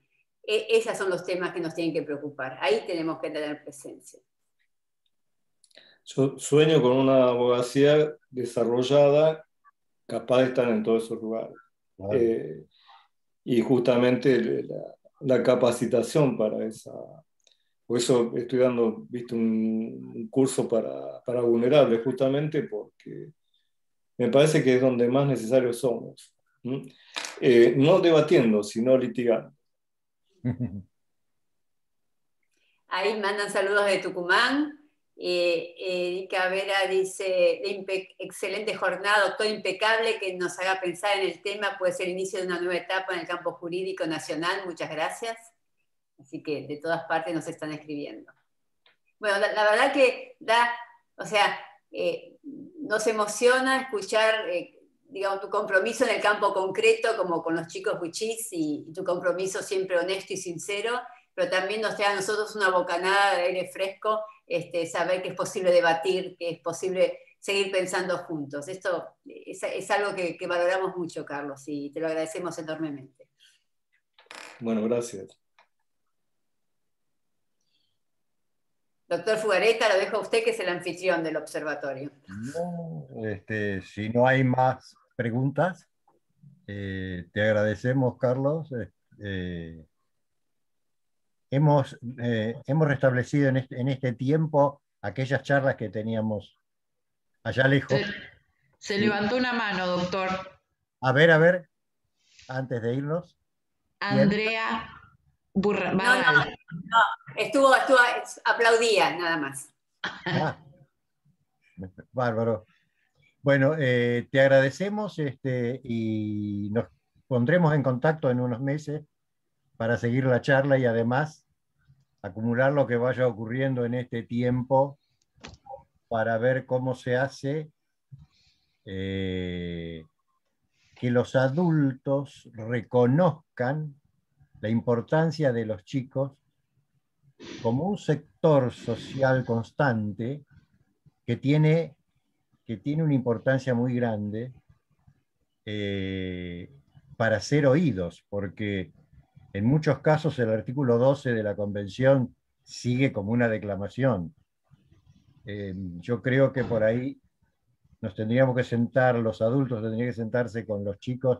esos son los temas que nos tienen que preocupar. Ahí tenemos que tener presencia. Yo sueño con una abogacía desarrollada, capaz de estar en todos esos lugares. Wow. Y justamente la capacitación para esa, por eso estoy dando, viste, un curso para vulnerables, justamente porque me parece que es donde más necesarios somos. No debatiendo, sino litigando. Ahí mandan saludos de Tucumán. Erika Vera dice, excelente jornada, doctor impecable, que nos haga pensar en el tema, puede ser el inicio de una nueva etapa en el campo jurídico nacional, muchas gracias. Así que de todas partes nos están escribiendo. Bueno, la verdad que o sea, nos emociona escuchar, digamos, tu compromiso en el campo concreto, como con los chicos wichís, y tu compromiso siempre honesto y sincero, pero también nos da a nosotros una bocanada de aire fresco, saber que es posible debatir, que es posible seguir pensando juntos. Esto es algo que valoramos mucho, Carlos, y te lo agradecemos enormemente. Bueno, gracias. Doctor Fugareta, lo dejo a usted, que es el anfitrión del observatorio. No, si no hay más preguntas, te agradecemos, Carlos. Hemos restablecido en este tiempo aquellas charlas que teníamos allá lejos. Se levantó una mano, doctor. A ver, antes de irnos. ¿Quién? Andrea Barral. No, estuvo aplaudía, nada más. Ah, bárbaro. Bueno, te agradecemos y nos pondremos en contacto en unos meses para seguir la charla y además acumular lo que vaya ocurriendo en este tiempo para ver cómo se hace que los adultos reconozcan la importancia de los chicos como un sector social constante que tiene una importancia muy grande para ser oídos, porque en muchos casos el artículo 12 de la Convención sigue como una declamación. Yo creo que por ahí nos tendríamos que sentar, los adultos tendrían que sentarse con los chicos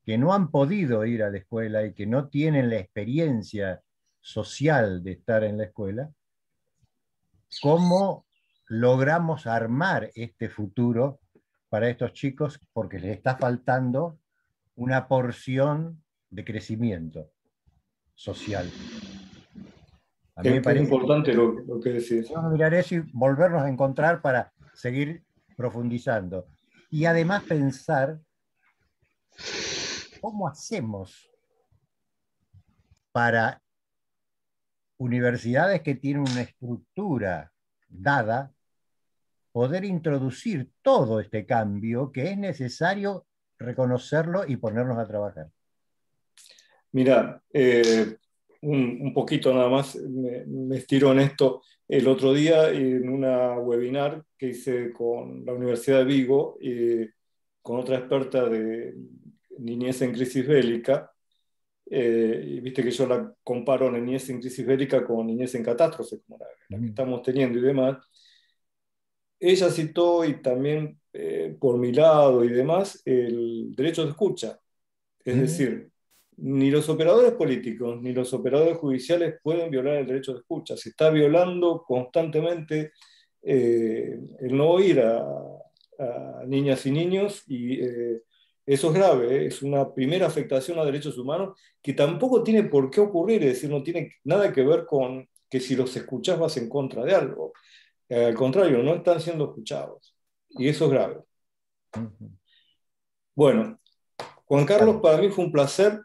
que no han podido ir a la escuela y que no tienen la experiencia social de estar en la escuela, cómo logramos armar este futuro para estos chicos, porque les está faltando una porción de crecimiento social. A mí me parece importante lo que decís. Vamos a mirar eso y volvernos a encontrar para seguir profundizando. Y además pensar cómo hacemos para universidades que tienen una estructura dada, poder introducir todo este cambio que es necesario reconocerlo y ponernos a trabajar. Mira, un poquito nada más, me estiro en esto. El otro día, en una webinar que hice con la Universidad de Vigo, con otra experta de niñez en crisis bélica, y viste que yo la comparo niñez en crisis bélica con niñez en catástrofe, como la que estamos teniendo y demás. Ella citó, y también por mi lado y demás, el derecho de escucha. Es decir, ni los operadores políticos ni los operadores judiciales pueden violar el derecho de escucha. Se está violando constantemente el no oír a niñas y niños, y eso es grave, es una primera afectación a derechos humanos que tampoco tiene por qué ocurrir, es decir, no tiene nada que ver con que si los escuchás vas en contra de algo. Al contrario, no están siendo escuchados, y eso es grave. Bueno, Juan Carlos, para mí fue un placer.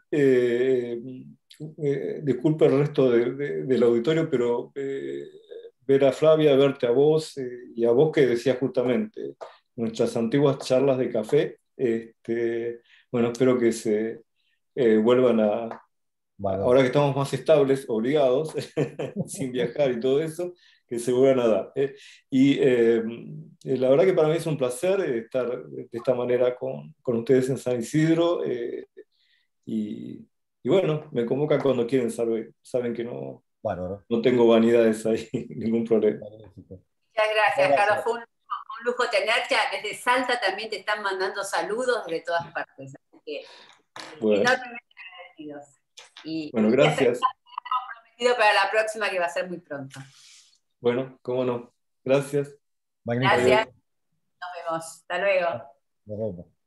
Disculpe el resto del auditorio, pero ver a Flavia, verte a vos y a vos, que decías justamente nuestras antiguas charlas de café. Bueno, espero que se vuelvan a, ahora que estamos más estables, obligados, sin viajar y todo eso, que se vuelvan a dar. Y la verdad que para mí es un placer estar de esta manera con ustedes en San Isidro. Y bueno, me convocan cuando quieren, saben que no tengo vanidades ahí, ningún problema. Muchas gracias, Carlos. Fue un lujo tenerte. Desde Salta también te están mandando saludos de todas partes. Así que, bueno, enormemente agradecidos. Bueno, gracias. prometido para la próxima, que va a ser muy pronto. Bueno, cómo no. Gracias. Magnífico. Gracias. Nos vemos. Hasta luego. Nos vemos.